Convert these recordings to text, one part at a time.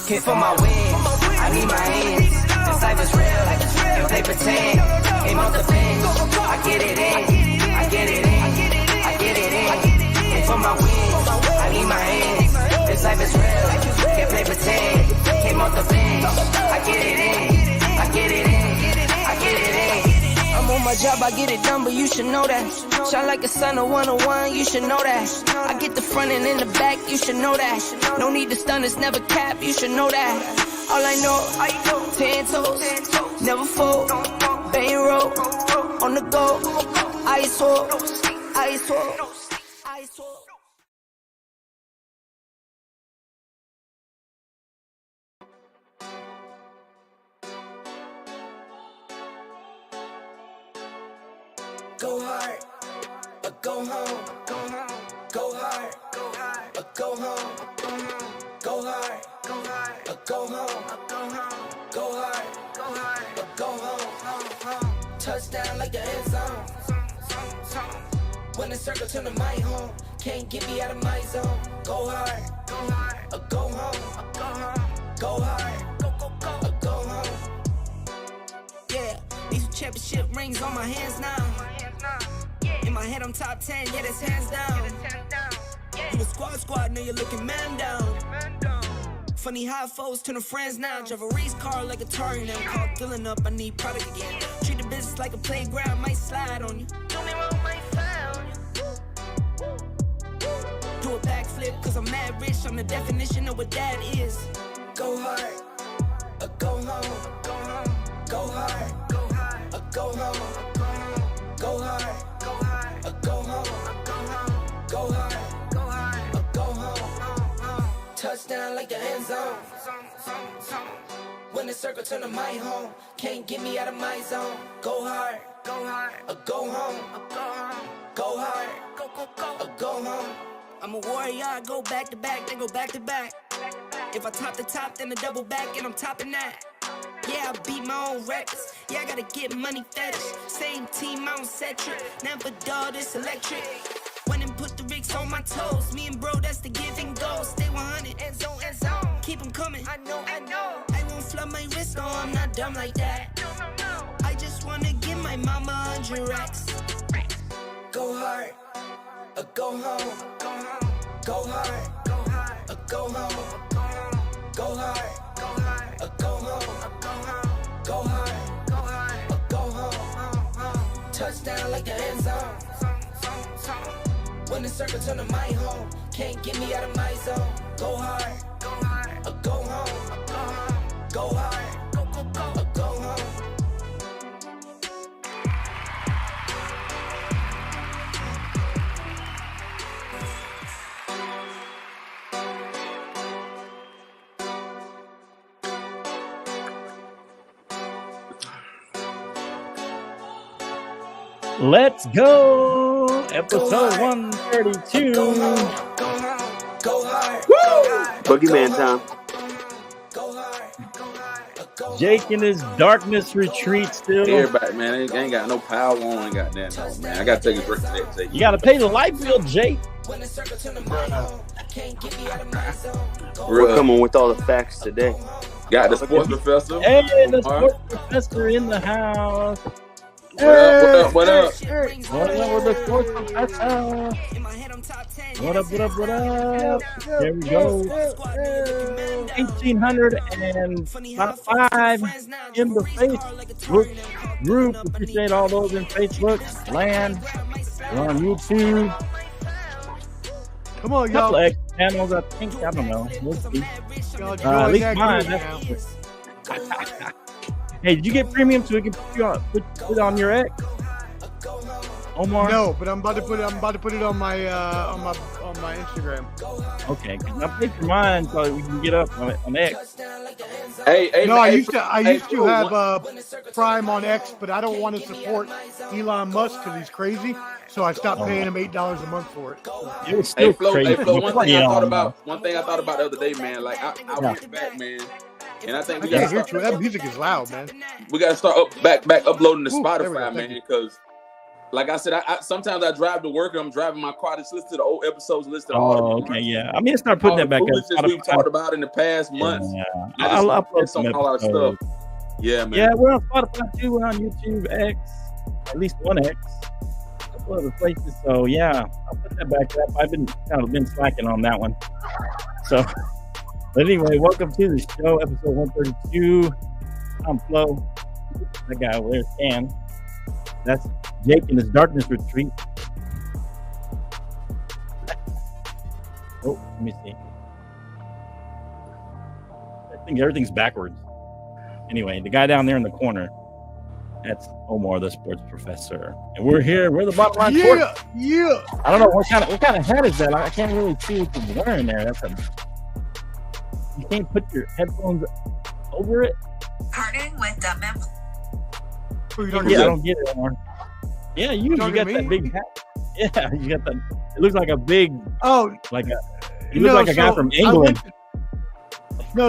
Hit for my wins, I need my hands. This life is real, can't play pretend. Aim off the bench, I get it in, I get it in, I get it in. Hit for my wins, I need my hands. This life is real, can't play pretend. Came off the bench, I get it in, I get it in, I get it in. I'm on my job, I get it done, but you should know that. Shine like a sun of 101, you should know that. I get the front and in the back, you should know that. No need to stun, it's never cap, you should know that. All I know, 10 toes, never fold, bang roll, on the go, ice wall, ice wall, ice wall. Go hard, or go home, go home, go hard, go hard, or go home, go hard, go hard, or go home, go home, go hard, go hard, or go home. Touchdown like the end zone. When the circle turn to my home, can't get me out of my zone. Go hard, or go home, go hard, or go home. Yeah, these championship rings on my hands now. In my head, I'm top 10, yeah, that's hands down. You a squad, know you're looking man down. Funny how foes turn to friends now. Drive a race car like a Atari now. Caught filling up, I need product again. Treat the business like a playground, might slide on you. Do me wrong, might slide on you. Do a backflip, cause I'm mad rich. I'm the definition of what that is. Go hard, or go home, go home, go hard, go hard, or go home, go hard. Go hard, or go home. Touchdown like the end zone. When the circle turn to my home, can't get me out of my zone. Go hard, or go home. Go hard, or go home. I'm a warrior, I go back to back, then go back to back. If I top the top, then a double back, and I'm topping that. Yeah, I beat my own records. Yeah, I gotta get money fetish. Same team, I don't set trip. Never dull, this electric. Went and put the Ricks on my toes. Me and bro, that's the give and go. Stay 100, end zone, end zone. Keep them coming. I know. I won't flood my wrist, no, I'm not dumb like that. No. I just wanna give my mama 100 racks. Go hard, or go home. Go hard, or go home. Go hard, or go home. Go hard, or go home. Touchdown like the end zone. When the circle turn to my home, can't get me out of my zone. Go hard, or go home. Go hard, or go home. Let's go! Episode 132. Go hard. Boogeyman time. Jake in his darkness retreat still. Everybody, man, I ain't got no power on. Goddamn, no, man. I gotta take a break today. You gotta pay the light bill, Jake. We're coming with all the facts today. Got the sports professor. Hey, the sports professor in the house. What up? What up with the sports professor? What up? There we go. 1,805 in the Facebook group. Appreciate all those in Facebook land. We're on YouTube. Come on, Couple y'all. of extra channels, I think. I don't know. We'll see. At least mine. Hey, did you get premium so we can put it on your X? Omar? No, but I'm about to put it on my Instagram. Okay, I paid for mine so we can get up on X. Hey, no, I used to Flo, have Prime on X, but I don't want to support Elon Musk because he's crazy. So I stopped paying him $8 a month for it. It was still crazy. One thing I thought about the other day, man. Like I went back, man. And I think we got to start. That music is loud, man. We got to start back uploading to Spotify, man, because like I said, I sometimes I drive to work and I'm driving my car. Just listen to the old episodes, listen to okay, yeah. I mean, start putting that back up. We've talked about in the past months. Yeah. I'll upload some all our stuff. Yeah, man. Yeah, we're on Spotify too. We're on YouTube, X, at least one X. A couple other places. So yeah, I'll put that back up. I've been slacking on that one. So, but anyway, welcome to the show, episode 132. I'm Flo. That guy over there, Stan. That's Jake in his darkness retreat. Oh, let me see. I think everything's backwards. Anyway, the guy down there in the corner, that's Omar, the sports professor. And we're here. We're the bottom line. Yeah. I don't know what kind of hat is that. I can't really see what you're wearing there. You can't put your headphones over it. Pardon with the mem. I don't get it, Omar. Yeah, you got that big hat. Yeah, you got that. It looks like a big. Oh, like a. You look like a guy from England.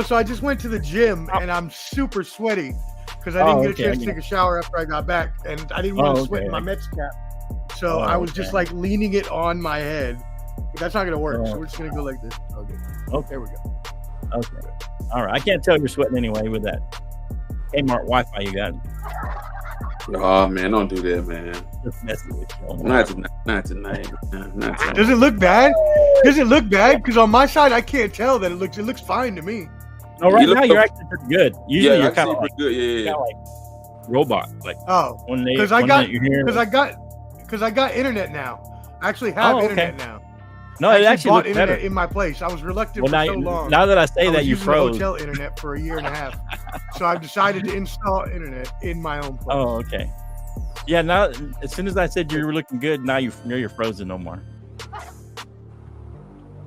So I just went to the gym and I'm super sweaty because I didn't get a chance to take a shower after I got back, and I didn't want to sweat in my Mets cap. So I was just like leaning it on my head. But that's not gonna work. So we're just gonna go like this. Okay, there we go. Okay, all right. I can't tell you're sweating anyway with that Kmart Wi-Fi you got. Oh man, don't do that, man. Just messing with you. Not tonight. Does it look bad? Does it look bad? Because on my side, I can't tell that it looks fine to me. No, right now you're actually pretty good. Usually you're kind of pretty good. Yeah. Like robot. Like because I got internet now. I actually have internet now. No, I it actually bought looks internet better in my place. I was reluctant for so long. Now that I say that, you froze. Hotel internet for a year and a half, so I've decided to install internet in my own place. Oh, okay. Yeah. Now, as soon as I said you were looking good, now you're frozen no more.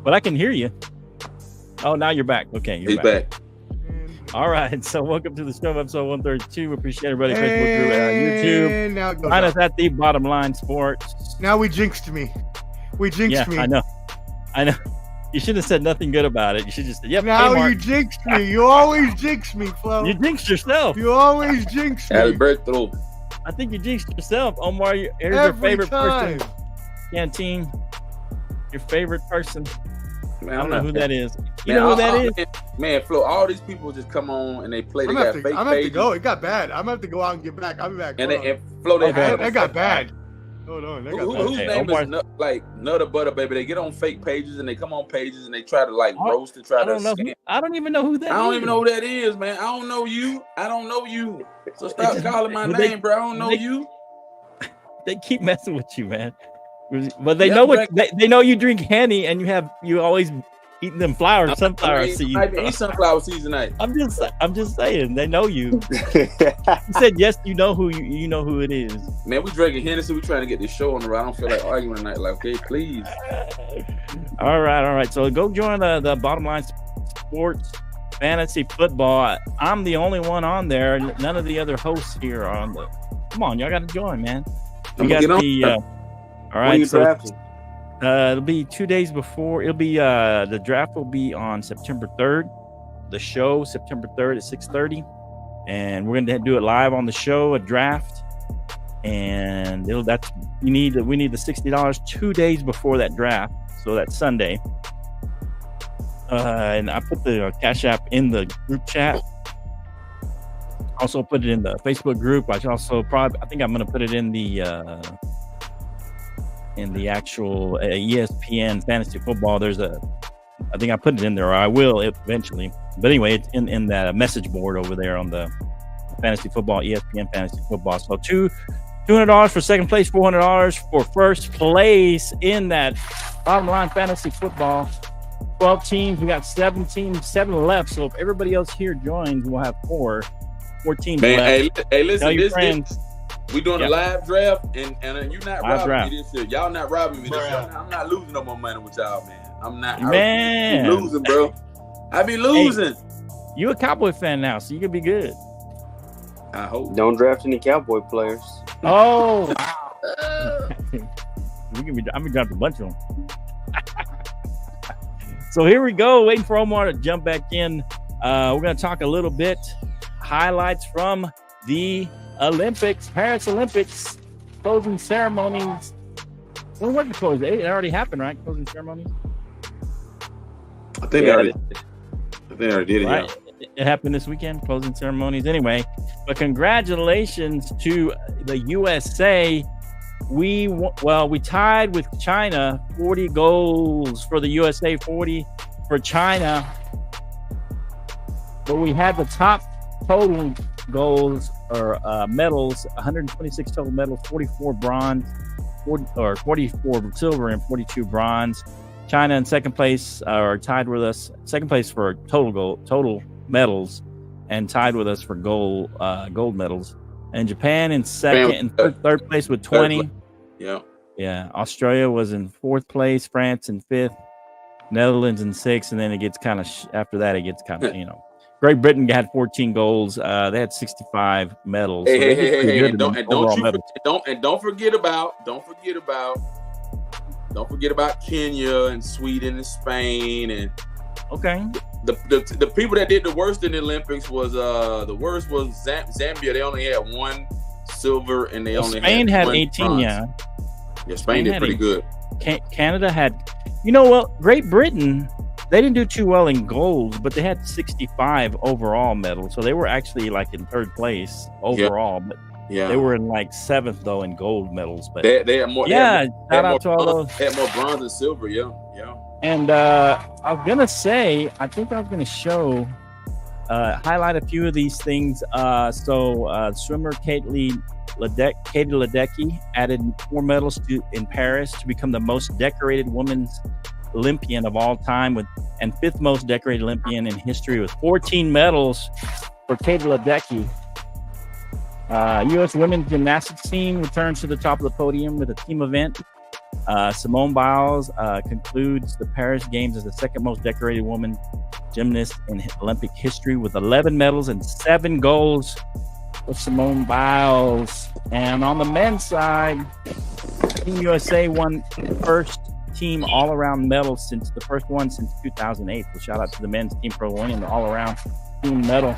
But I can hear you. Oh, now you're back. Okay, you're back. All right. So welcome to the show, episode 132. We appreciate everybody. Facebook group, YouTube. Find us at the Bottom Line Sports. Now we jinxed me. Me. I know. You should have said nothing good about it. You should just say, yep. Now you jinxed me. You always jinx me, Flo. You jinxed yourself. You always jinx me. Alberto. I think you jinxed yourself. Omar, here's your favorite person. Canteen. Your favorite person. Man, I don't know who that is. You know who that is? Man, Flo, all these people just come on and they play. They got fake pages. I'm going to have to go. It got bad. I'm going to have to go out and get back. I'll be back. And Flo, that got bad. Hold on. Whose name is Nutter Butter Baby? They get on fake pages and they come on pages and they try to roast and try to scam. I don't even know who that is. I don't even know who that is, man. I don't know you. So stop calling my name, bro. I don't know you. They keep messing with you, man. But they know they know you drink Henny and you always eating them sunflower seeds. I eat sunflower seeds tonight. I'm just saying they know you. You said yes, you know who it is. Man, we drinking Hennessy. We trying to get this show on the road. I don't feel like arguing tonight. Like, okay, please. All right. So go join the Bottom Line Sports Fantasy Football. I'm the only one on there. None of the other hosts here are on the. Come on, y'all got to join, man. We got the. All right, so it'll be 2 days before. It'll be the draft will be on September 3rd. The show September 3rd at 6:30, and we're gonna do it live on the show, a draft, and we need the $60 2 days before that draft, so that's Sunday. And I put the Cash App in the group chat. Also put it in the Facebook group. I think I'm gonna put it in the actual ESPN fantasy football. I think I put it in there, or I will eventually. But anyway, it's in that message board over there on the fantasy football, ESPN fantasy football. So $200 for second place, $400 for first place in that Bottom Line fantasy football. 12 teams. We got 7 left. So if everybody else here joins, we'll have 4 teams left. Hey, listen, we doing a live draft, and you're not robbing me this year. Y'all not robbing me this year. I'm not losing no more money with y'all, man. I'm not. Man. I be losing, bro. I be losing. Hey, you a Cowboy fan now, so you can be good. I hope. Don't draft any Cowboy players. Oh. I'm gonna draft a bunch of them. So here we go, waiting for Omar to jump back in. We're gonna talk a little bit highlights from the Olympics, Paris Olympics. closing ceremonies. When was the closing? It already happened, right? Closing ceremonies. I think they already did it. Right? Yeah. It happened this weekend. Closing ceremonies. Anyway, but congratulations to the USA. We tied with China. 40 goals for the USA, 40 for China. But we had the top total goals or medals, 126 total medals, 44 bronze, 44 silver and 42 bronze. China in second place are tied with us. Second place for total medals, and tied with us for gold medals. And Japan in second and third place with 20. Yeah. Australia was in fourth place. France in fifth. Netherlands in sixth, and then it gets kind of after that. It gets kind of Great Britain had 14 goals. They had 65 medals. Don't forget about Kenya and Sweden and Spain and the people that did the worst in the Olympics was Zambia. They only had one silver and they only Spain had one 18. bronze. Yeah, Spain did pretty good. Canada had, Great Britain. They didn't do too well in gold, but they had 65 overall medals. So they were actually like in third place overall, but they were in like seventh though in gold medals. But they had more. Shout out to all those. They had more bronze and silver. Yeah. And I was gonna say, I think I was gonna show, highlight a few of these things. Swimmer Katie Ledecky added 4 medals in Paris to become the most decorated women's Olympian of all time, and 5th most decorated Olympian in history with 14 medals for Katie Ledecky. U.S. women's gymnastics team returns to the top of the podium with a team event. Simone Biles concludes the Paris Games as the second most decorated woman gymnast in Olympic history with 11 medals and 7 goals for Simone Biles. And on the men's side, Team USA won the first team all-around medal since 2008. So shout out to the men's team for winning the all-around team medal.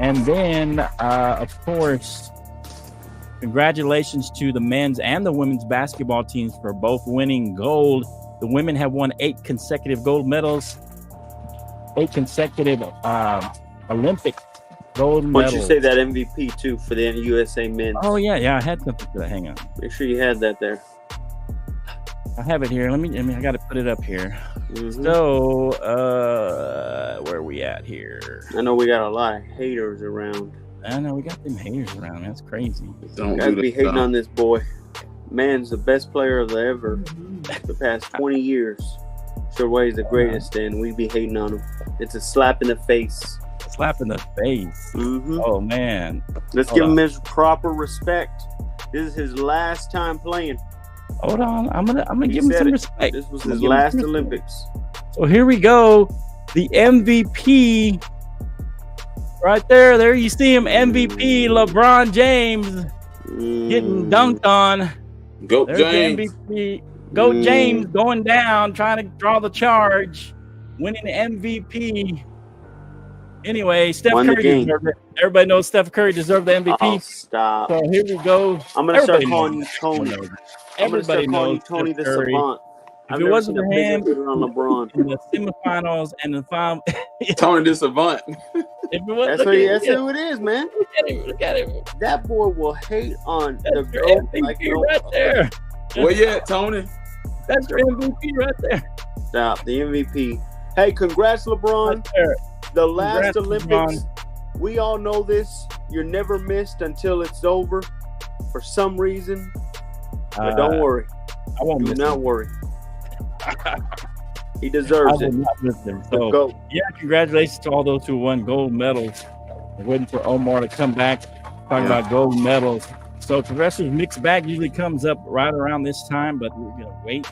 And then, of course, congratulations to the men's and the women's basketball teams for both winning gold. The women have won 8 consecutive gold medals, 8 consecutive Olympic gold medals. Why don't you say that MVP too for the USA men's? Oh yeah, I had something for that. Hang on. Make sure you had that there. I have it here. I got to put it up here. Mm-hmm. So, where are we at here? I know we got a lot of haters around. I know we got them haters around. That's crazy. Gotta be hating on this boy. Man's the best player of the past 20 years. Sure way he's the greatest, and we be hating on him. It's a slap in the face. Slap in the face. Mm-hmm. Oh man. Let's give him his proper respect. This is his last time playing. Hold on, I'm gonna give him some respect. This was his last Olympics. So here we go. The MVP right there. There you see him, MVP LeBron James getting dunked on. Go There's James. The MVP. Go James going down, trying to draw the charge, winning the MVP. Anyway, Steph Curry deserved it. Everybody knows Steph Curry deserved the MVP. Oh, stop. So here we go. I'm going to start calling you Tony. Everybody knows Tony the Savant. If it wasn't for him on LeBron in the semifinals and the final, Tony the Savant. If it wasn't that's who it is, man. Look at him. That boy will hate on the girl right there. Where you at, Tony? That's your MVP right there. Stop, the MVP. Hey, congrats, LeBron. Right the last Olympics, LeBron. We all know this. You're never missed until it's over for some reason. But don't worry. I won't Do not worry. He deserves it. So, congratulations to all those who won gold medals. We're waiting for Omar to come back, talking about gold medals. So Progressive's mixed bag usually comes up right around this time, but we're going to wait.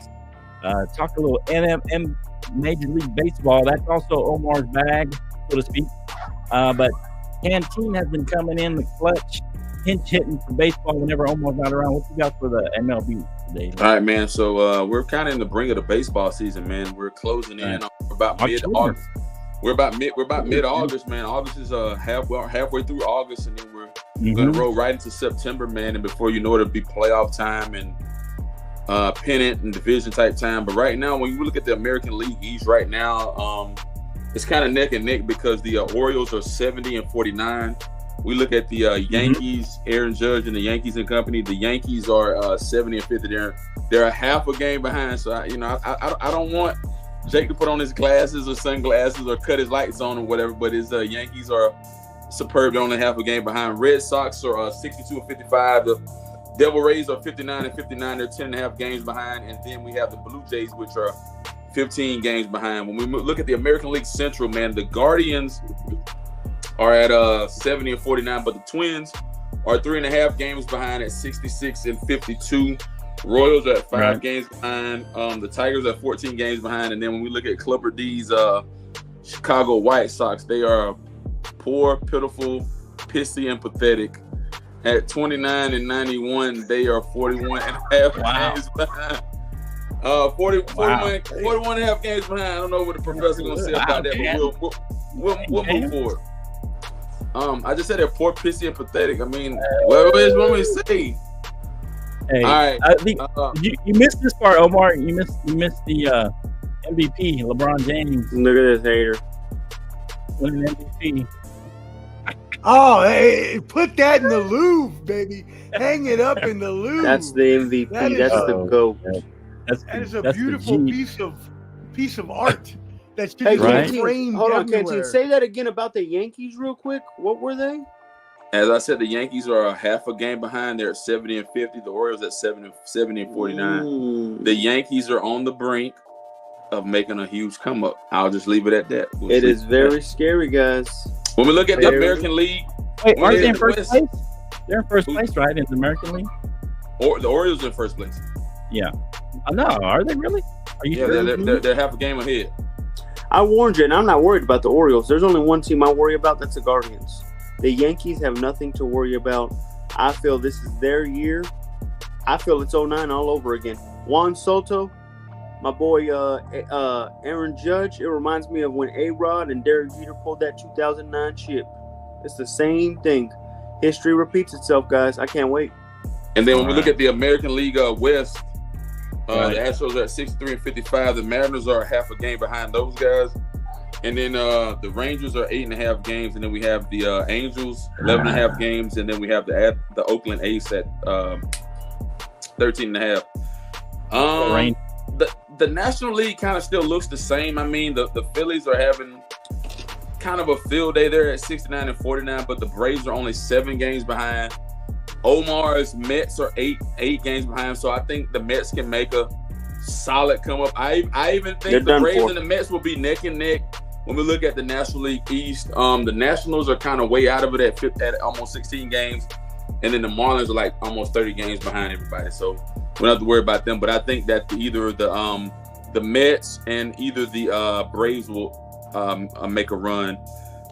Talk a little NMM Major League Baseball. That's also Omar's bag, so to speak. But Canteen has been coming in the clutch, pinch hitting for baseball whenever Omar's not around. What you got for the MLB today? All right, man. So we're kind of in the brink of the baseball season, man. We're closing in. We're about mid-August. We're about mid-August, man. August is halfway through August, and then we're We're gonna roll right into September, man, and before you know it, it'll be playoff time and pennant and division type time. But right now, when you look at the American League East right now, it's kind of neck and neck because the Orioles are 70 and 49. We look at the Yankees, Aaron Judge and the Yankees and company. The Yankees are 70 and 50. They're a half a game behind. So I don't want Jake to put on his glasses or sunglasses or cut his lights on or whatever. But his Yankees are superb. They're only half a game behind. Red Sox are 62 and 55. The Devil Rays are 59 and 59. They're 10 and a half games behind. And then we have the Blue Jays, which are 15 games behind. When we look at the American League Central, man, the Guardians are at 70 and 49, but the Twins are 3.5 games behind at 66 and 52. Royals are at 5 games behind. The Tigers are 14 games behind. And then when we look at Clubber D's Chicago White Sox, they are poor, pitiful, pissy, and pathetic. At 29 and 91, they are 41 and a half games behind. 41 and a half games behind. I don't know what the professor's going to say about that, but we'll move forward. I just said they're poor, pissy, and pathetic. I mean, what else want me to say? Hey, all right. You missed this part, Omar. You missed the MVP, LeBron James. Look at this hater. Winning MVP. Oh, hey, put that in the Louvre, baby. Hang it up in the Louvre. That's the MVP. That's the GOAT. That is a beautiful piece of art. That should be framed. Hold on, Canteen. Say that again about the Yankees real quick. What were they? As I said, the Yankees are a half a game behind. They're at 70 and 50. The Orioles at 70 and 49. The Yankees are on the brink of making a huge come up. I'll just leave it at that. It is very scary, guys. When we look at the American League, wait, aren't they in first place? They're in first place, right, in the American League? Or the Orioles are in first place. Yeah. No, are they really? Are you sure? They're half a game ahead. I warned you, and I'm not worried about the Orioles. There's only one team I worry about. That's the Guardians. The Yankees have nothing to worry about. I feel this is their year. I feel it's 09 all over again. Juan Soto, my boy Aaron Judge, it reminds me of when A-Rod and Derek Jeter pulled that 2009 chip. It's the same thing. History repeats itself, guys. I can't wait. And then when we look at the American League West, the Astros are at 63 and 55. The Mariners are half a game behind those guys. And then the Rangers are 8.5 games. And then we have the Angels, 11.5 games. And then we have the Oakland A's at 13.5. The National League kind of still looks the same. I mean, the Phillies are having kind of a field day there at 69 and 49, but the Braves are only 7 games behind. Omar's Mets are 8 games behind, so I think the Mets can make a solid come up. I even think the Braves and the Mets will be neck and neck when we look at the National League East. The Nationals are kind of way out of it at almost 16 games, and then the Marlins are like almost 30 games behind everybody. So we don't have to worry about them. But I think that either the Mets and either the Braves will make a run.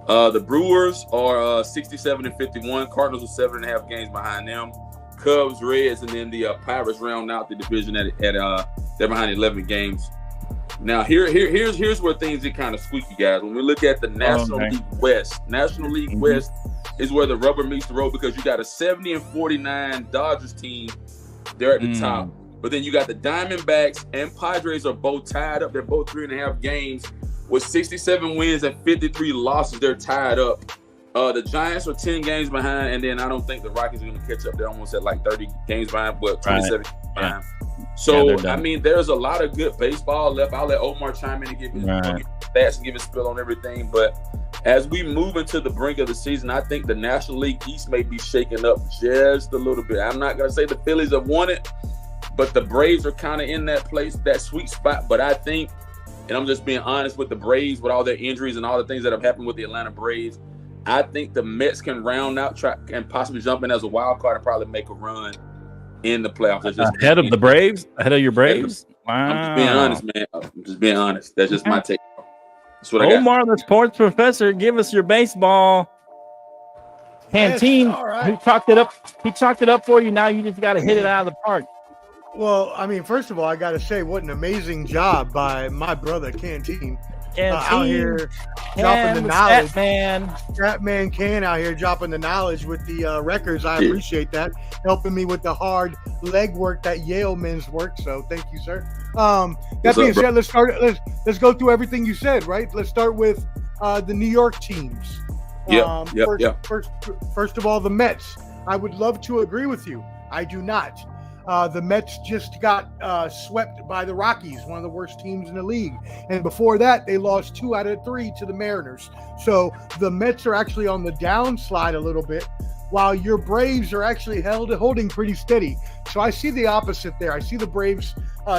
The Brewers are 67 and 51. Cardinals are 7.5 games behind them. Cubs, Reds, and then the Pirates round out the division at they're behind 11 games. Now here's where things get kind of squeaky, guys. When we look at the National League West, National League West is where the rubber meets the road because you got a 70 and 49 Dodgers team. They're at the top, but then you got the Diamondbacks and Padres are both tied up. They're both 3.5 games. With 67 wins and 53 losses, they're tied up. The Giants are 10 games behind, and then I don't think the Rockies are going to catch up. They're almost at like 30 games behind, but 27 behind. So, I mean, there's a lot of good baseball left. I'll let Omar chime in and give his stats and give his spill on everything. But as we move into the brink of the season, I think the National League East may be shaken up just a little bit. I'm not going to say the Phillies have won it, but the Braves are kind of in that place, that sweet spot. But I think, and I'm just being honest with the Braves, with all their injuries and all the things that have happened with the Atlanta Braves, I think the Mets can round out and possibly jump in as a wild card and probably make a run in the playoffs. Ahead of the Braves? Ahead of your Braves? Wow. I'm just being honest, man. I'm just being honest. That's just my take. That's what I got. Omar, the sports professor, give us your baseball. Canteen, he chalked it up. He chalked it up for you. Now you just got to hit it out of the park. Well, I mean, first of all, I got to say, what an amazing job by my brother, Canteen. out here dropping the knowledge. That man can out here dropping the knowledge with the records. I appreciate that, helping me with the hard leg work, that Yale men's work. So thank you, sir. That being said, let's go through everything you said. Right, let's start with the New York teams. First of all, the Mets. I would love to agree with you. I do not. The Mets just got swept by the Rockies, one of the worst teams in the league. And before that, they lost 2 out of 3 to the Mariners. So the Mets are actually on the downslide a little bit, while your Braves are actually holding pretty steady. So I see the opposite there. I see the Braves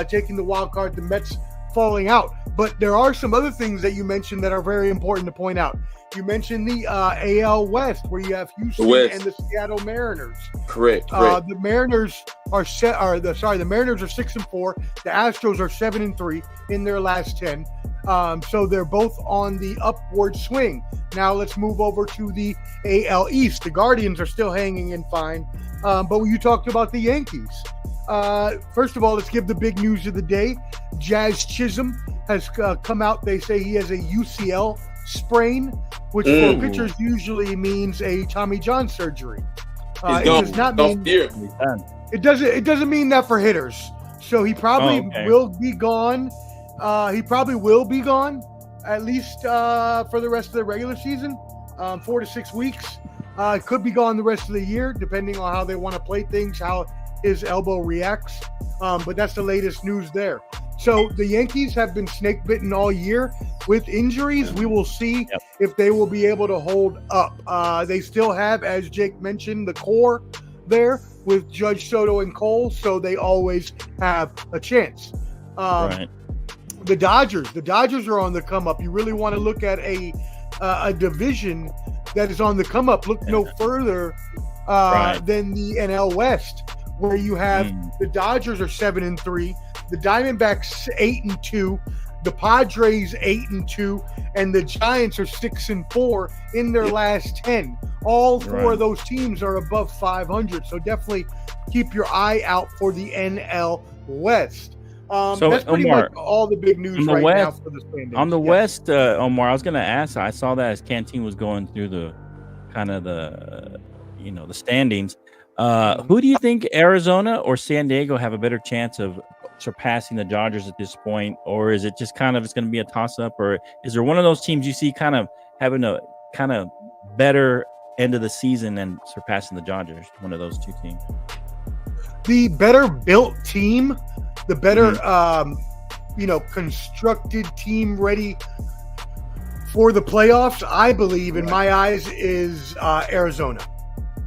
taking the wild card, the Mets falling out. But there are some other things that you mentioned that are very important to point out. You mentioned the AL West, where you have Houston and the Seattle Mariners. Correct. The Mariners are the Mariners are 6-4. The Astros are 7-3 in their last 10. So they're both on the upward swing. Now let's move over to the AL East. The Guardians are still hanging in fine. But when you talked about the Yankees, first of all, let's give the big news of the day. Jazz Chisholm has come out. They say he has a UCL sprain, which for pitchers usually means a Tommy John surgery. It does not mean it doesn't mean that for hitters. So he probably will be gone. He probably will be gone at least for the rest of the regular season, 4 to 6 weeks. Could be gone the rest of the year, depending on how they want to play things, how his elbow reacts. But that's the latest news there. So the Yankees have been snake bitten all year with injuries. We will see if they will be able to hold up. They still have, as Jake mentioned, the core there with Judge, Soto, and Cole, so they always have a chance. The Dodgers are on the come up. You really want to look at a division that is on the come up. Look no further than the NL West, where you have the Dodgers are 7-3, the Diamondbacks 8-2, the Padres 8-2, and the Giants are 6-4 in their last 10. All 4 of those teams are above 500, so definitely keep your eye out for the NL West. So that's pretty much all the big news now for the standings. On the West, Omar, I was going to ask. I saw that as Canteen was going through the kind of the standings. Who do you think, Arizona or San Diego, have a better chance of surpassing the Dodgers at this point, or is it just it's going to be a toss-up, or is there one of those teams you see kind of having a kind of better end of the season and surpassing the Dodgers? One of those two teams. The better built team, the better constructed team ready for the playoffs, I believe, in my eyes, is Arizona.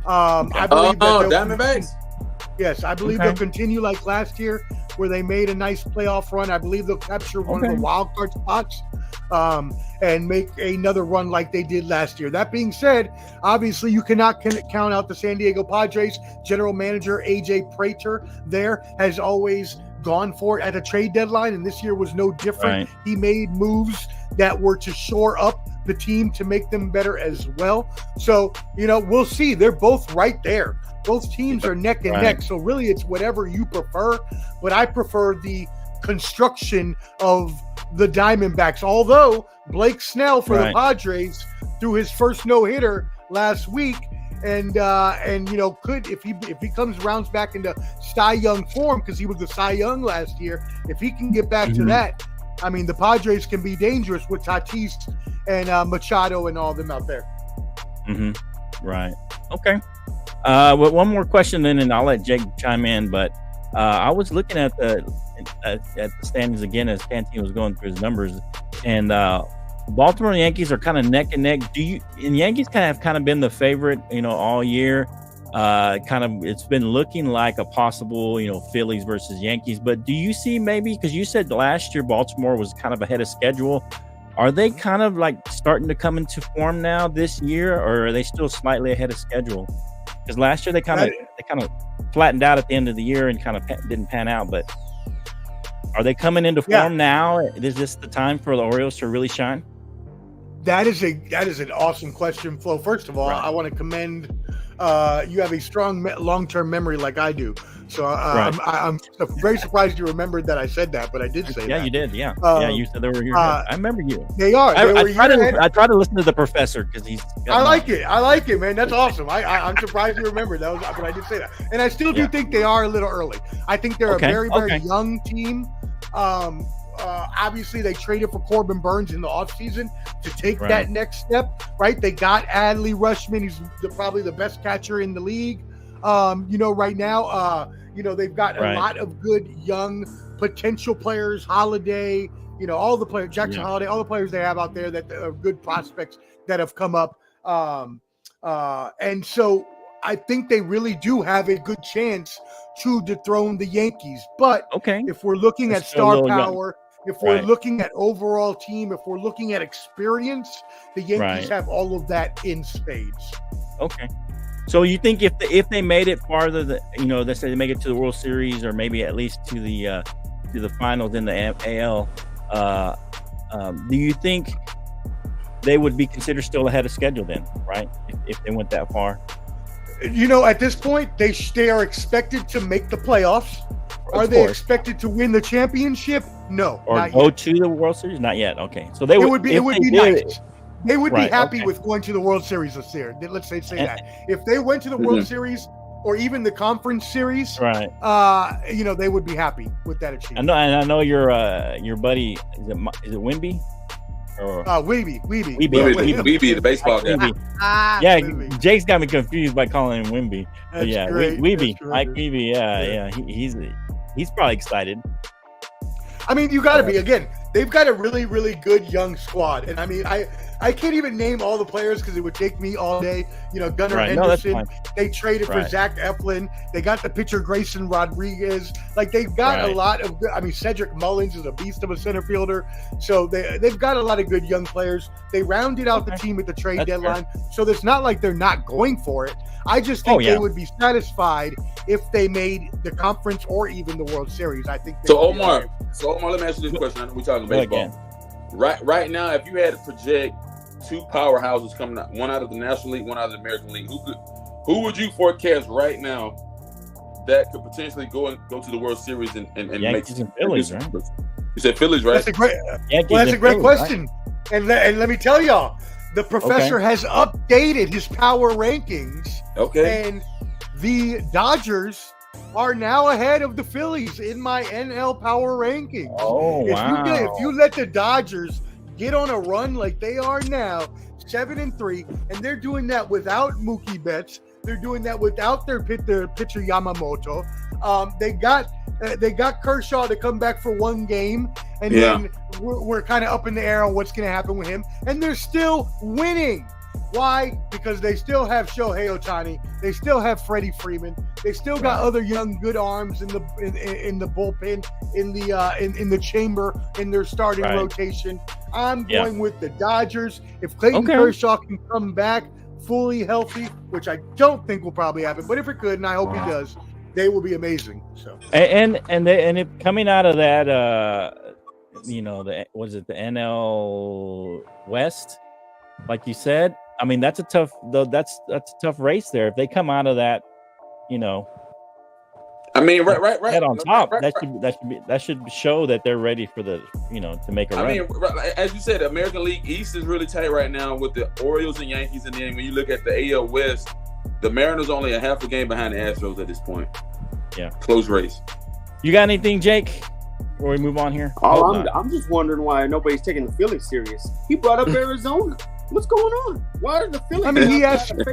I believe Diamondbacks. Yes, I believe they'll continue like last year, where they made a nice playoff run. I believe they'll capture one of the wild card spots and make another run like they did last year. That being said, obviously you cannot count out the San Diego Padres. General manager AJ Prater there has always gone for it at a trade deadline, and this year was no different. He made moves that were to shore up the team to make them better as well. So, we'll see. They're both right there. Both teams are neck and neck. So really it's whatever you prefer, but I prefer the construction of the Diamondbacks. Although Blake Snell for the Padres threw his first no-hitter last week, and could if he rounds back into Cy Young form, because he was the Cy Young last year, if he can get back to that, I mean, the Padres can be dangerous with Tatis and Machado and all them out there. Right. Okay. Well, one more question then, and I'll let Jake chime in. But I was looking at the standings again as Canteen was going through his numbers, and Baltimore Yankees are kind of neck and neck. And Yankees kind of been the favorite, all year. It's been looking like a possible, Phillies versus Yankees. But do you see maybe, because you said last year Baltimore was kind of ahead of schedule, are they kind of like starting to come into form now this year, or are they still slightly ahead of schedule? Because last year they kind of flattened out at the end of the year and kind of didn't pan out. But are they coming into form now? Is this the time for the Orioles to really shine? That is an awesome question, Flo. First of all, I want to commend you have a strong long-term memory like I do. So I'm very surprised you remembered that I said that, but I did say that. Yeah, you did. Yeah, yeah, you said they were here. I remember you. They are. I try to listen to the professor because he's. I like it, man. That's awesome. I'm surprised you remembered that. But I did say that, and I still do think they are a little early. I think they're a very young team. Obviously, they traded for Corbin Burns in the offseason to take that next step, right? They got Adley Rushman. He's probably the best catcher in the league. Right now, they've got a lot of good young potential players, Holiday, all the players, Jackson Holiday, all the players they have out there that are good prospects that have come up. And so I think they really do have a good chance to dethrone the Yankees. But if we're looking at star power, if we're looking at overall team, if we're looking at experience, the Yankees have all of that in spades. Okay. So you think if they made it farther, let's say they make it to the World Series or maybe at least to the finals in the AL, do you think they would be considered still ahead of schedule then, right? If they went that far? At this point, they are expected to make the playoffs. Are they expected to win the championship? No. Or go to the World Series? Not yet. Okay. So it would be nice. They would be happy with going to the World Series this year. Let's say that. If they went to the World Series or even the Conference Series, they would be happy with that achievement. I know your buddy, is it Wemby? Weeby, the baseball guy. Weeby. Jake's got me confused by calling him Wemby. But Weeby, Mike Weeby. Yeah. He's probably excited. I mean, you got to be. Again, they've got a really, really good young squad. And I mean, I can't even name all the players because it would take me all day. Gunnar Henderson. They traded for Zach Eflin. They got the pitcher Grayson Rodriguez. Like, they've got a lot of good. I mean, Cedric Mullins is a beast of a center fielder. So they've got a lot of good young players. They rounded out the team at the trade deadline. Fair. So it's not like they're not going for it. I just think they would be satisfied if they made the conference or even the World Series. I think. So Omar, let me ask you this question. I know we're talking baseball. Right now, if you had to project two powerhouses coming out, one out of the National League, one out of the American League, who would you forecast right now that could potentially go to the World Series and Yankees and Phillies, right? You said Phillies, right? That's a great question. Right? And let me tell y'all, the professor has updated his power rankings. Okay. And the Dodgers are now ahead of the Phillies in my NL power rankings. Oh, wow. If you let the Dodgers get on a run like they are now, 7-3, and they're doing that without Mookie Betts. They're doing that without their pitcher Yamamoto. They got Kershaw to come back for one game, and then we're kind of up in the air on what's going to happen with him. And they're still winning. Why? Because they still have Shohei Ohtani. They still have Freddie Freeman. They still got other young, good arms in the bullpen, in the chamber, in their starting rotation. I'm going with the Dodgers. If Clayton Kershaw can come back fully healthy, which I don't think will probably happen, but if it could, and I hope he does, they will be amazing. So and if coming out of that, the NL West, like you said. I mean, that's a tough race there. If they come out of that, I mean, right head on top. That should show that they're ready for the to make a run. I mean, as you said, the American League East is really tight right now with the Orioles and Yankees, and then when you look at the AL West, the Mariners only a half a game behind the Astros at this point. Yeah, close race. You got anything, Jake? Before we move on here, I'm just wondering why nobody's taking the Phillies serious. He brought up Arizona. What's going on? Why are the Phillies? I mean, he asked me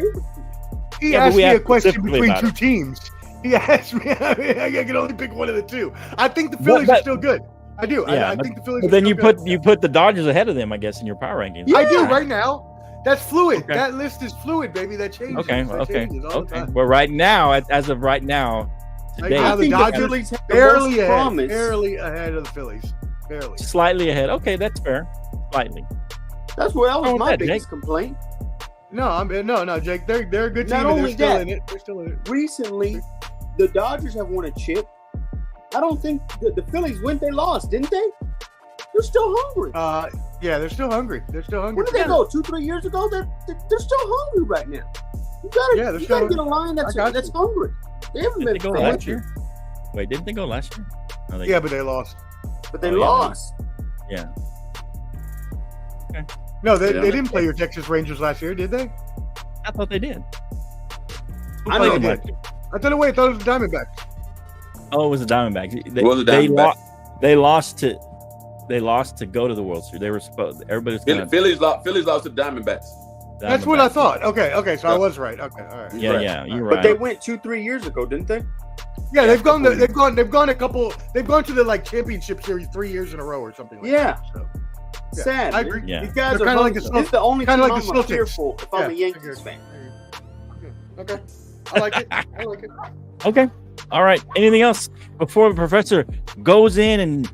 a question between two teams. He asked me. I can only pick one of the two. I think the Phillies are still good. I do. I think the Phillies. But then you put the Dodgers ahead of them, I guess, in your power rankings. Yeah. I do right now. That's fluid. Okay. That list is fluid, baby. That changes. Okay. Well, right now, as of right now, today, I think the Dodgers barely ahead of the Phillies. Barely. Slightly ahead. Okay, that's fair. Slightly. That's where that was my biggest complaint. No, Jake. They're a good team. Not only they're that, still in it. Recently, the Dodgers have won a chip. I don't think the Phillies went. They lost, didn't they? They're still hungry. Yeah, they're still hungry. Where did they go? 2-3 years ago? They're still hungry right now. You gotta, Yeah, you gotta get a line that's hungry. They haven't Did been they go last year? Wait, didn't they go last year? No, they Yeah, but they lost. but they Oh, yeah. lost. Yeah. No, they Yeah. didn't play your Texas Rangers last year, did they? I thought they did. Who I played know them they last year? I thought it was the Diamondbacks. Oh, it was the Diamondbacks. They, It was the they Diamondbacks. They lost to go to the World Series. They were supposed. Everybody's gonna. Phillies lost to the Diamondbacks. That's what I Diamondbacks. thought. Okay, so I Yeah. was right. Okay, all right. Yeah, Right. yeah, you're But right. they went 2-3 years ago, didn't they? Yeah, they've gone to the like championship series 3 years in a row or something like Yeah. that. So, yeah, Sad. I agree. Yeah. These guys They're are kinda like hungry. the This is the only kinda team like the I'm Celtics. fearful if I'm a Yeah, Yankees fan. Okay. I like it. I like it. Okay. All right. Anything else before the professor goes in and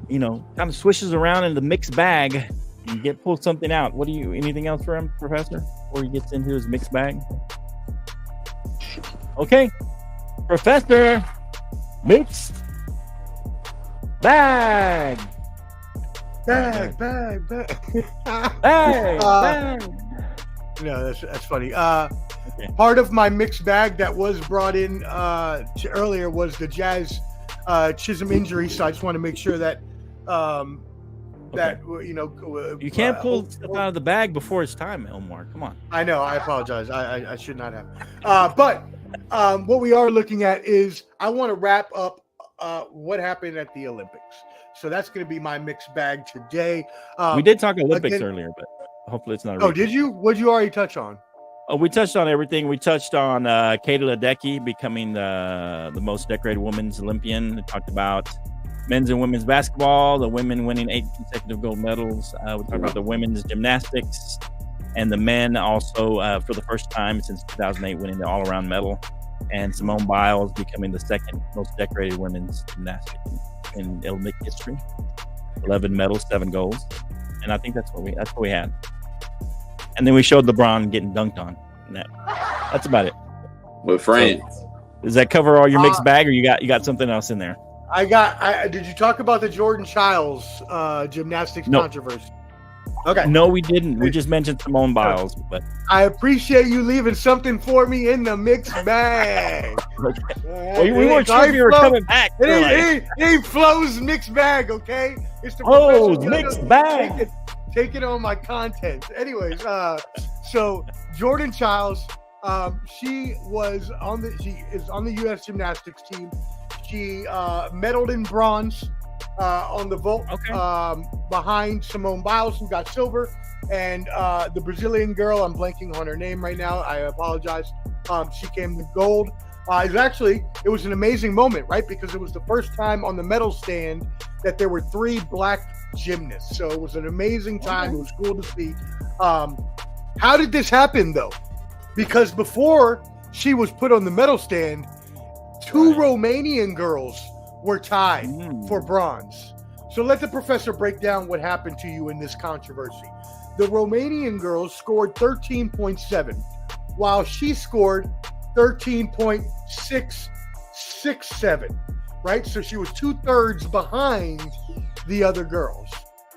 kind of swishes around in the mixed bag and pull something out? Anything else for him, Professor, before he gets into his mixed bag? Okay, Professor, mixed bag. Bag. Bag. No, that's funny. Part of my mixed bag that was brought in earlier was the Jazz Chisholm injury, so I just want to make sure that You can't pull stuff out of the bag before it's time, Elmore. Come on. I know. I apologize. I should not have. But what we are looking at is I want to wrap up what happened at the Olympics. So that's going to be my mixed bag today. We did talk Olympics earlier, but hopefully it's not. Oh, did you? What did you already touch on? Oh, we touched on everything. We touched on Katie Ledecky becoming the most decorated women's Olympian. We talked about men's and women's basketball, the women winning 8 consecutive gold medals. We talked about the women's gymnastics and the men also for the first time since 2008 winning the all-around medal, and Simone Biles becoming the second most decorated women's gymnastic in Olympic history. 11 medals, 7 golds, and I think that's what we had. And then we showed LeBron getting dunked on. And that's about it. With friends. So, does that cover all your mixed bag, or you got something else in there? Did you talk about the Jordan Childs gymnastics controversy? Okay. No, we didn't. We just mentioned Simone Biles, but I appreciate you leaving something for me in the mixed bag. Well, we weren't sure if you were coming back. It ain't Flo's mixed bag, okay? It's the Flo's mixed bag. Take it on my content. Anyways, so Jordan Childs, she is on the U.S. gymnastics team. She medaled in bronze on the vault behind Simone Biles, who got silver, and the Brazilian girl, I'm blanking on her name right now, I apologize, she came with gold. It was an amazing moment, right? Because it was the first time on the medal stand that there were 3 black gymnasts. So it was an amazing time. It was cool to see. How did this happen, though? Because before she was put on the medal stand, 2 Romanian girls were tied for bronze. So let the professor break down what happened to you in this controversy. The Romanian girls scored 13.7, while she scored 13.667, right? So she was 2/3 behind the other girls.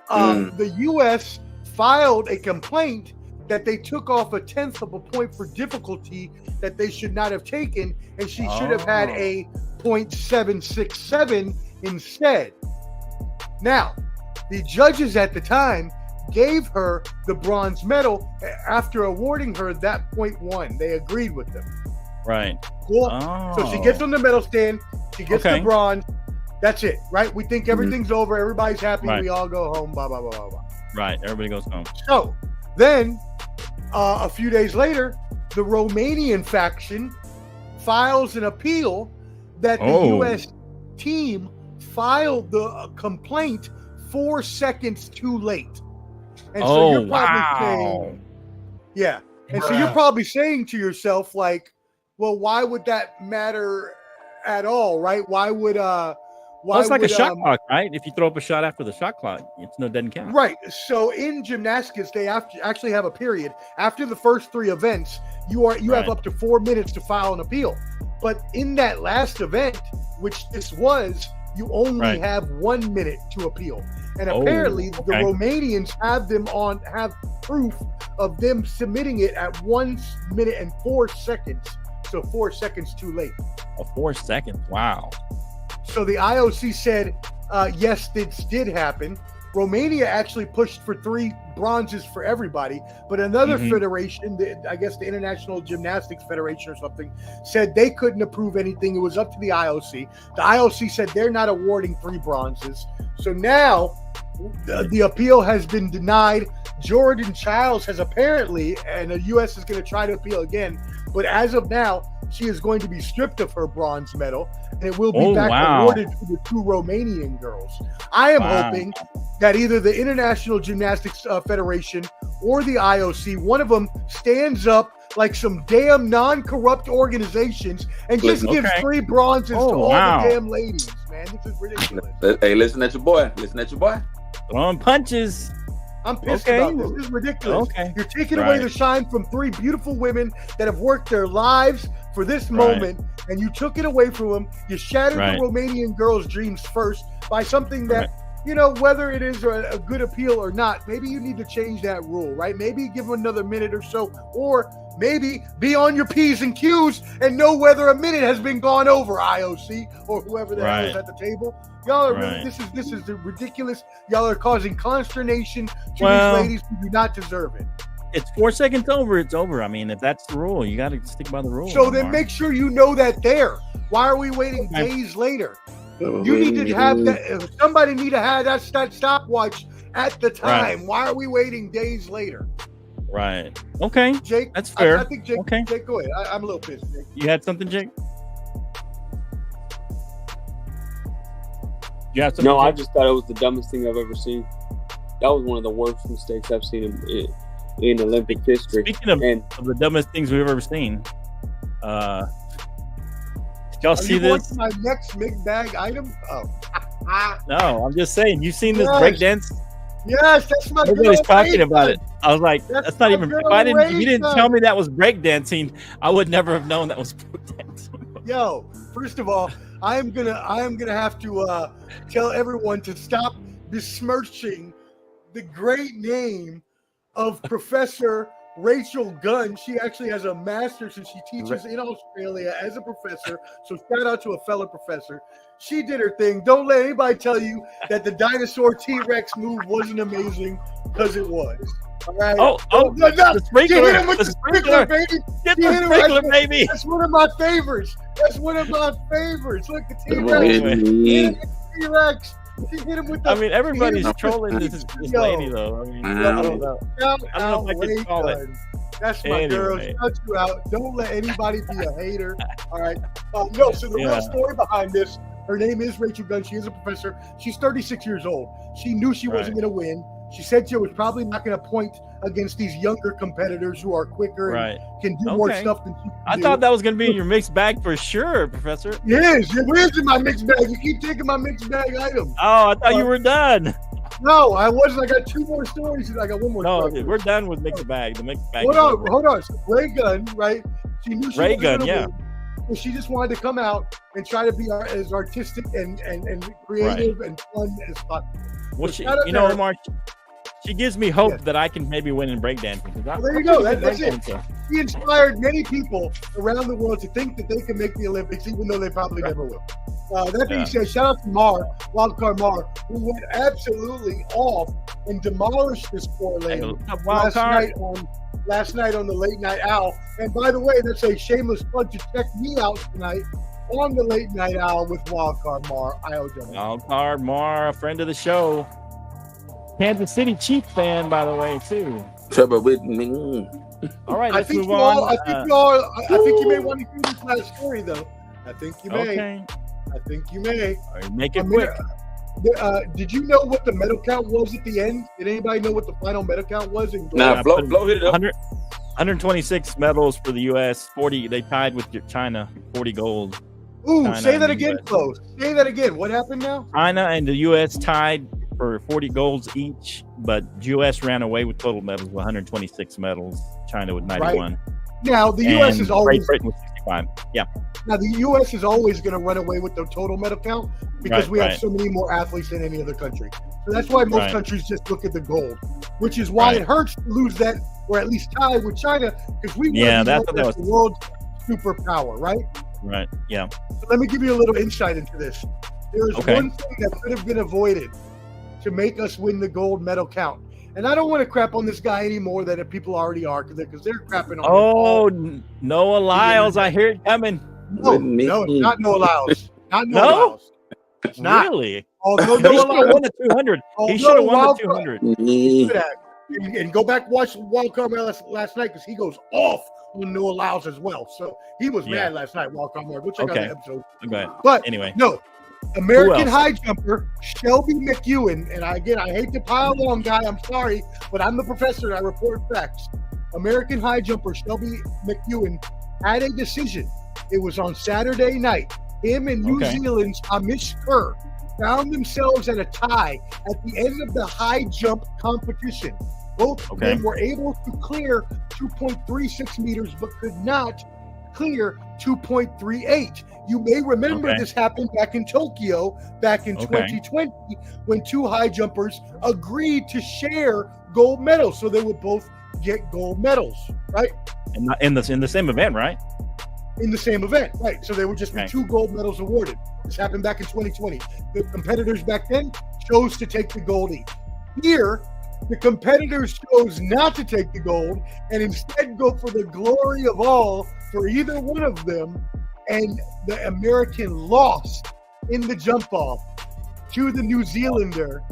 The U.S. filed a complaint that they took off 1/10 of a point for difficulty that they should not have taken, and she should have had a 0.767 instead. Now, the judges at the time gave her the bronze medal after awarding her that 0.1. They agreed with them. Right. Cool. So she gets on the medal stand. She gets the bronze. That's it, right? We think everything's over. Everybody's happy. Right. We all go home. Blah, blah, blah, blah, blah. Right. Everybody goes home. So then a few days later, the Romanian faction files an appeal that the U.S. team filed the complaint 4 seconds too late. And so you're probably saying, and so you're probably saying to yourself, like, well, why would that matter at all, right? Why would it's like a shot clock, right? If you throw up a shot after the shot clock, doesn't count. Right. So in gymnastics, they actually have a period after the first 3 events. You have up to 4 minutes to file an appeal. But in that last event, which this was, you only have 1 minute to appeal. And apparently the Romanians have proof of them submitting it at 1 minute and 4 seconds. So 4 seconds too late. 4 seconds. Wow. So the IOC said, yes, this did happen. Romania actually pushed for 3 bronzes for everybody, but another federation, I guess the International Gymnastics Federation or something, said they couldn't approve anything. It was up to the IOC. The IOC said they're not awarding 3 bronzes. So now the appeal has been denied. Jordan Childs has apparently, and the U.S. is going to try to appeal again, but as of now, she is going to be stripped of her bronze medal, and it will be awarded to the 2 Romanian girls. I am hoping that either the International Gymnastics Federation or the IOC, one of them the like some damn non-corrupt organizations and just gives 3 bronzes to all the damn ladies, man. This is ridiculous. Hey, listen at your boy. Throwing punches. I'm pissed about this. This is ridiculous. You're taking away the shine from 3 beautiful women that have worked their lives for this moment, and you took it away from them. You shattered the Romanian girls' dreams first by something that, you know, whether it is a good appeal or not, maybe you need to change that rule, right? Maybe give them another minute or so, or maybe be on your P's and Q's and know whether a minute has been gone over, IOC or whoever the hell is at the table. Y'all are really, this is ridiculous. Y'all are causing consternation to these ladies who do not deserve it. It's 4 seconds over. It's over. I mean, if that's the rule, you got to stick by the rule. So then make sure you know that there. Why are we waiting days later? You need to have that. Somebody need to have that stopwatch at the time. Why are we waiting days later? Right. Okay. Jake, that's fair. I think Jake. Okay. Jake, go ahead. I'm a little pissed, Jake. You had something, Jake? No, I just thought it was the dumbest thing I've ever seen. That was one of the worst mistakes I've seen in Olympic history. Speaking of the dumbest things we've ever seen, did y'all see this? To my next big bag item? Oh. No, I'm just saying. You seen this breakdance? Yes, that's my. Everybody's talking about it. I was like, that's not even. If you didn't tell me that was breakdancing, I would never have known that was breakdancing. Yo, first of all, I am gonna have to tell everyone to stop besmirching the great name of Professor Rachel Gunn. She actually has a master's and she teaches in Australia as a professor. So shout out to a fellow professor. She did her thing. Don't let anybody tell you that the dinosaur T-Rex move wasn't amazing, because it was. All right. The sprinkler. She hit him with the sprinkler, baby. Get the sprinkler, baby. That's one of my favorites. Look, the T-Rex. T-Rex. She hit him with the, everybody's trolling this lady, though. I mean, I don't know. I don't know if I can call it. That's my girl. Shout you out. Don't let anybody be a hater. All right. So the real story behind this, her name is Rachel Gunn. She is a professor. She's 36 years old. She knew she wasn't going to win. She said she was probably not going to point against these younger competitors who are quicker and can do more stuff than she can I thought that was going to be in your mixed bag for sure, Professor. It is in my mixed bag. You keep taking my mixed bag items. Oh, I thought you were done. No, I wasn't. I got 2 more stories. I got 1 more. No, we're done with mixed bag. The mixed bag. Hold on. So Ray Gunn, right? She knew she Ray Gunn, yeah. So she just wanted to come out and try to be as artistic and creative and fun as possible. Well, Omar, she gives me hope that I can maybe win in breakdancing. There you go. That's it. She inspired many people around the world to think that they can make the Olympics, even though they probably never will. That being said, shout out to Wildcard Mar, who went absolutely off and demolished this poor lady last night on the Late Night Owl. And by the way, that's a shameless plug to check me out tonight on the Late Night Owl with Wildcard Mar, IOW. Wildcard Mar, a friend of the show. Kansas City Chiefs fan, by the way, too. Trouble with me. All right, let's move on. I think you may want to hear this last story, though. I think you may. Okay. I think you may. All right, make it quick. Did you know what the medal count was at the end? Did anybody know what the final medal count was? Flo hit it up. 126 medals for the U.S. 40. They tied with China. 40 gold. Ooh, China say that again, Flo. Say that again. What happened now? China and the U.S. tied for 40 golds each, but U.S. ran away with total medals, 126 medals. China with 91. Right. Now the U.S. is always Great Britain with 65. Yeah. Now the U.S. is always going to run away with the total medal count because we have so many more athletes than any other country. So that's why most countries just look at the gold. which is why it hurts to lose that, or at least tie with China, because we that's what that was. The world's superpower, right? Right. Yeah. So let me give you a little insight into this. There is one thing that could have been avoided to make us win the gold medal count. And I don't want to crap on this guy any more than people already are, because they're crapping on him. Noah Lyles, I hear it coming. No, it's not Noah Lyles. Not Noah Lyles. It's not. Really? Although he should have won the 200. He should have won the 200. And go back and watch Wild Card last night, because he goes off on Noah Lyles as well. So he was mad last night, Wild Card. We'll check out the episode. Okay. But anyway. No. American high jumper Shelby McEwen, and I hate to pile on, guy. I'm sorry, but I'm the professor and I report facts. American high jumper Shelby McEwen had a decision. It was on Saturday night. Him and New Zealand's Amish Kerr found themselves at a tie at the end of the high jump competition. Both of them were able to clear 2.36 meters, but could not clear 2.38. You may remember this happened back in Tokyo back in 2020 when two high jumpers agreed to share gold medals, so they would both get gold medals, right? And in the same event, right? In the same event, right? So there would just be two gold medals awarded. This happened back in 2020. The competitors back then chose to take the gold each. Here, the competitors chose not to take the gold and instead go for the glory of all for either one of them. And the American lost in the jump off to the New Zealander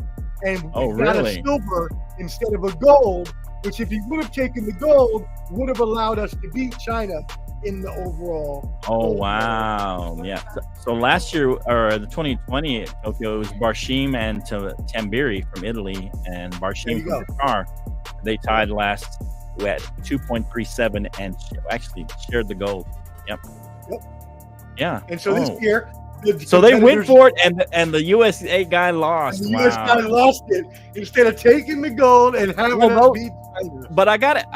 and got a silver instead of a gold, which if he would have taken the gold, would have allowed us to beat China in the overall. Oh, wow. Medal. Yeah. So last year, or the 2020 at Tokyo, it was Barshim and Tambiri from Italy, and Barshim from Qatar. They tied last at 2.37 and actually shared the gold. Yep. Yeah. And so this year, so they went for it, and the USA guy lost. The US guy lost it instead of taking the gold and having us beat China. But I gotta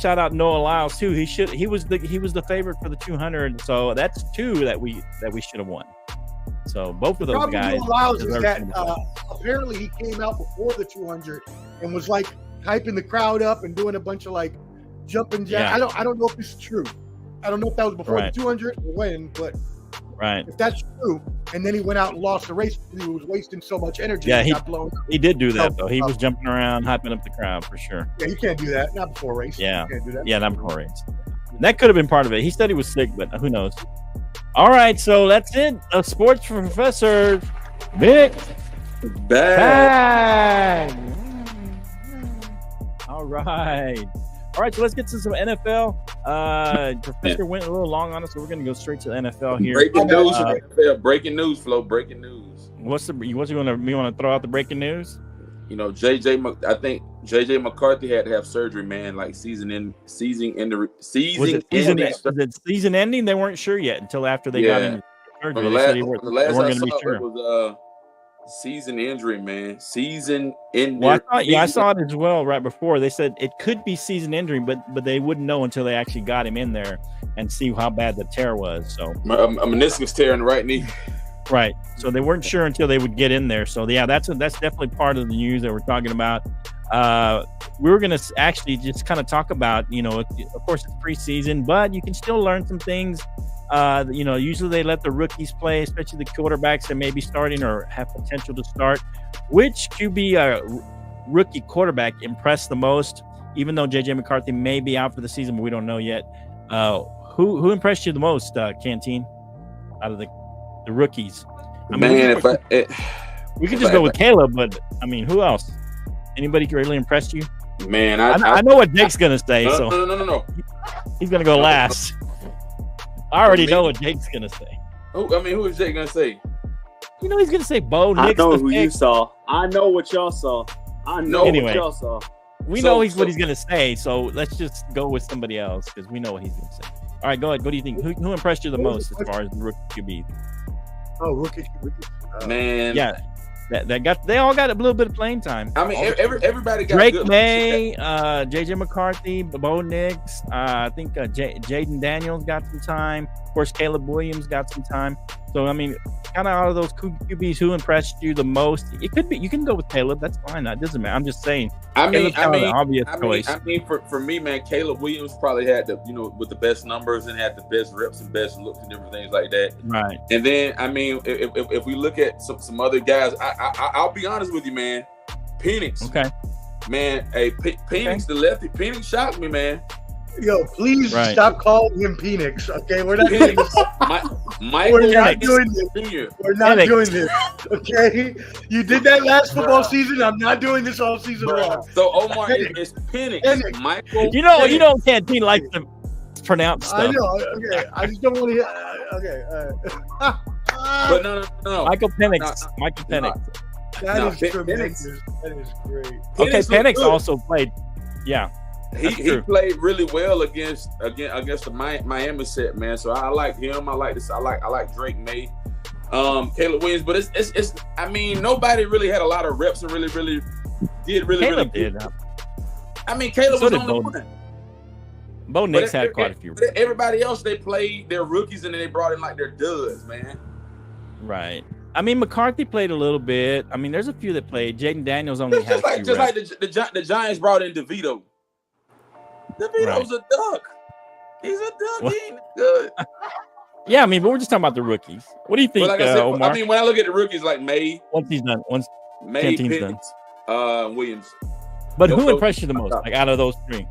shout out Noah Lyles too. He was the favorite for the 200. So that's two that we should have won. So both of those guys. Noah Lyles is that apparently he came out before the 200 and was like hyping the crowd up and doing a bunch of like jumping jacks. Yeah. I don't know if it's true. I don't know if that was before the 200 or when, but if that's true, and then he went out and lost the race because he was wasting so much energy. Yeah, he got blown up. He did do that though. He was jumping around, hyping up the crowd for sure. Yeah, you can't do that. Not before a race. Yeah, you can't do that. Yeah, not before a race. That could have been part of it. He said he was sick, but who knows? All right, so that's it. A sports professor, Vic. Bang. All right. All right, so let's get to some NFL. Professor went a little long on us, so we're going to go straight to the NFL here. Breaking news, breaking news, Flo. Breaking news. What's you want to throw out the breaking news? You know, I think JJ McCarthy had to have surgery, man. Like season ending. Was it season ending? They weren't sure yet until after they got into surgery. The last I saw it was season injury, man. Season injury. Well, I saw it as well right before. They said it could be season injury, but they wouldn't know until they actually got him in there and see how bad the tear was. So a meniscus tear in the right knee. Right. So they weren't sure until they would get in there. So yeah, that's definitely part of the news that we're talking about. We were going to actually just kind of talk about, of course it's preseason, but you can still learn some things. Usually they let the rookies play, especially the quarterbacks that may be starting or have potential to start. Which QB rookie quarterback impressed the most? Even though JJ McCarthy may be out for the season, but we don't know yet. Who impressed you the most, Canteen, out of the rookies? I mean, we could just go with Caleb, but I mean, who else? Anybody really impressed you? Man, I know what Jake's gonna say. No. He's gonna go last. I already know what Jake's gonna say. Who is Jake gonna say? He's gonna say Bo Nix. I know who you saw. I know what y'all saw. What y'all saw. We know what he's gonna say, so let's just go with somebody else because we know what he's gonna say. All right, go ahead. What do you think? Who impressed you the most as far as the rookie QB? Oh, rookie. Man. Yeah. They all got a little bit of playing time. I mean, everybody got Drake good May, JJ McCarthy, Bo Nix. I think Jaden Daniels got some time. Of course, Caleb Williams got some time. So I mean, kind of out of those QBs, who impressed you the most? It could be, you can go with Caleb. That's fine. That doesn't matter. I'm just saying. I mean, obvious choice. for me, man, Caleb Williams probably had the, with the best numbers and had the best reps and best looks and different things like that. Right. And then, I mean, if we look at some other guys, I'll be honest with you, man. Penix. Okay. Man, hey, Penix, the lefty, Penix shocked me, man. Yo, please stop calling him Penix. Okay, we're not doing this. We're not doing this. We're not doing this. Okay, you did that last football season. I'm not doing this all season long. So Omar, it's Penix. Michael. You know, Canteen likes to pronounce stuff. I know. Okay, I just don't want to. Okay. But no. Michael Penix. Michael Penix. That is tremendous. That is great. Okay, Penix also played. Yeah. He played really well against the Miami set, man. So I like him. I like this. I like Drake May, Caleb Williams. But it's. I mean, nobody really had a lot of reps and really did really did. I mean, Caleb was only one. Bo Nix had quite a few. Everybody else, they played their rookies and then they brought in like their duds, man. Right. I mean, McCarthy played a little bit. I mean, there's a few that played. Jaden Daniels only had a few reps. Like the Giants brought in DeVito. DeVito's a duck. He's a duck. He ain't good. Yeah, I mean, but we're just talking about the rookies. What do you think, Omar? I mean, when I look at the rookies, like May. Once he's done. May, Penix, Williams. But who impressed you the most, like out of those three?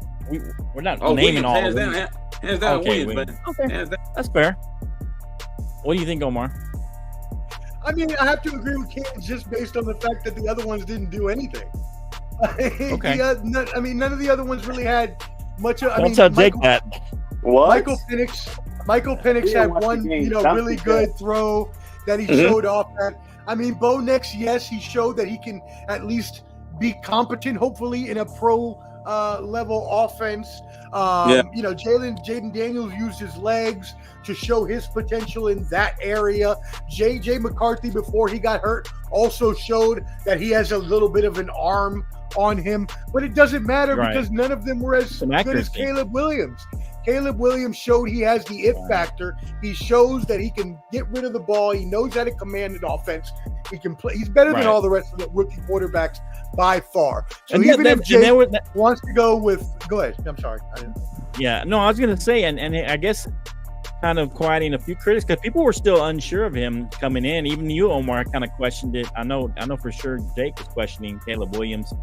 We're not naming all of them. Hands down, Williams. Man. Okay, hands down. That's fair. What do you think, Omar? I mean, I have to agree with Ken just based on the fact that the other ones didn't do anything. Okay. None of the other ones really had much. Don't tell Jake that. What? Michael Penix had one, really good throw that he showed off at. I mean, Bo Nix, yes, he showed that he can at least be competent, hopefully, in a pro level offense. Jaden Daniels used his legs to show his potential in that area. J.J. McCarthy, before he got hurt, also showed that he has a little bit of an arm on him, but it doesn't matter because none of them were as good as Caleb Williams. Caleb Williams showed he has the it factor. He shows that he can get rid of the ball. He knows how to command an offense. He can play. He's better than all the rest of the rookie quarterbacks by far. So even if Jake wants to go ahead. I'm sorry. Yeah, no, I was going to say, and I guess kind of quieting a few critics because people were still unsure of him coming in. Even you, Omar, kind of questioned it. I know for sure Jake was questioning Caleb Williams,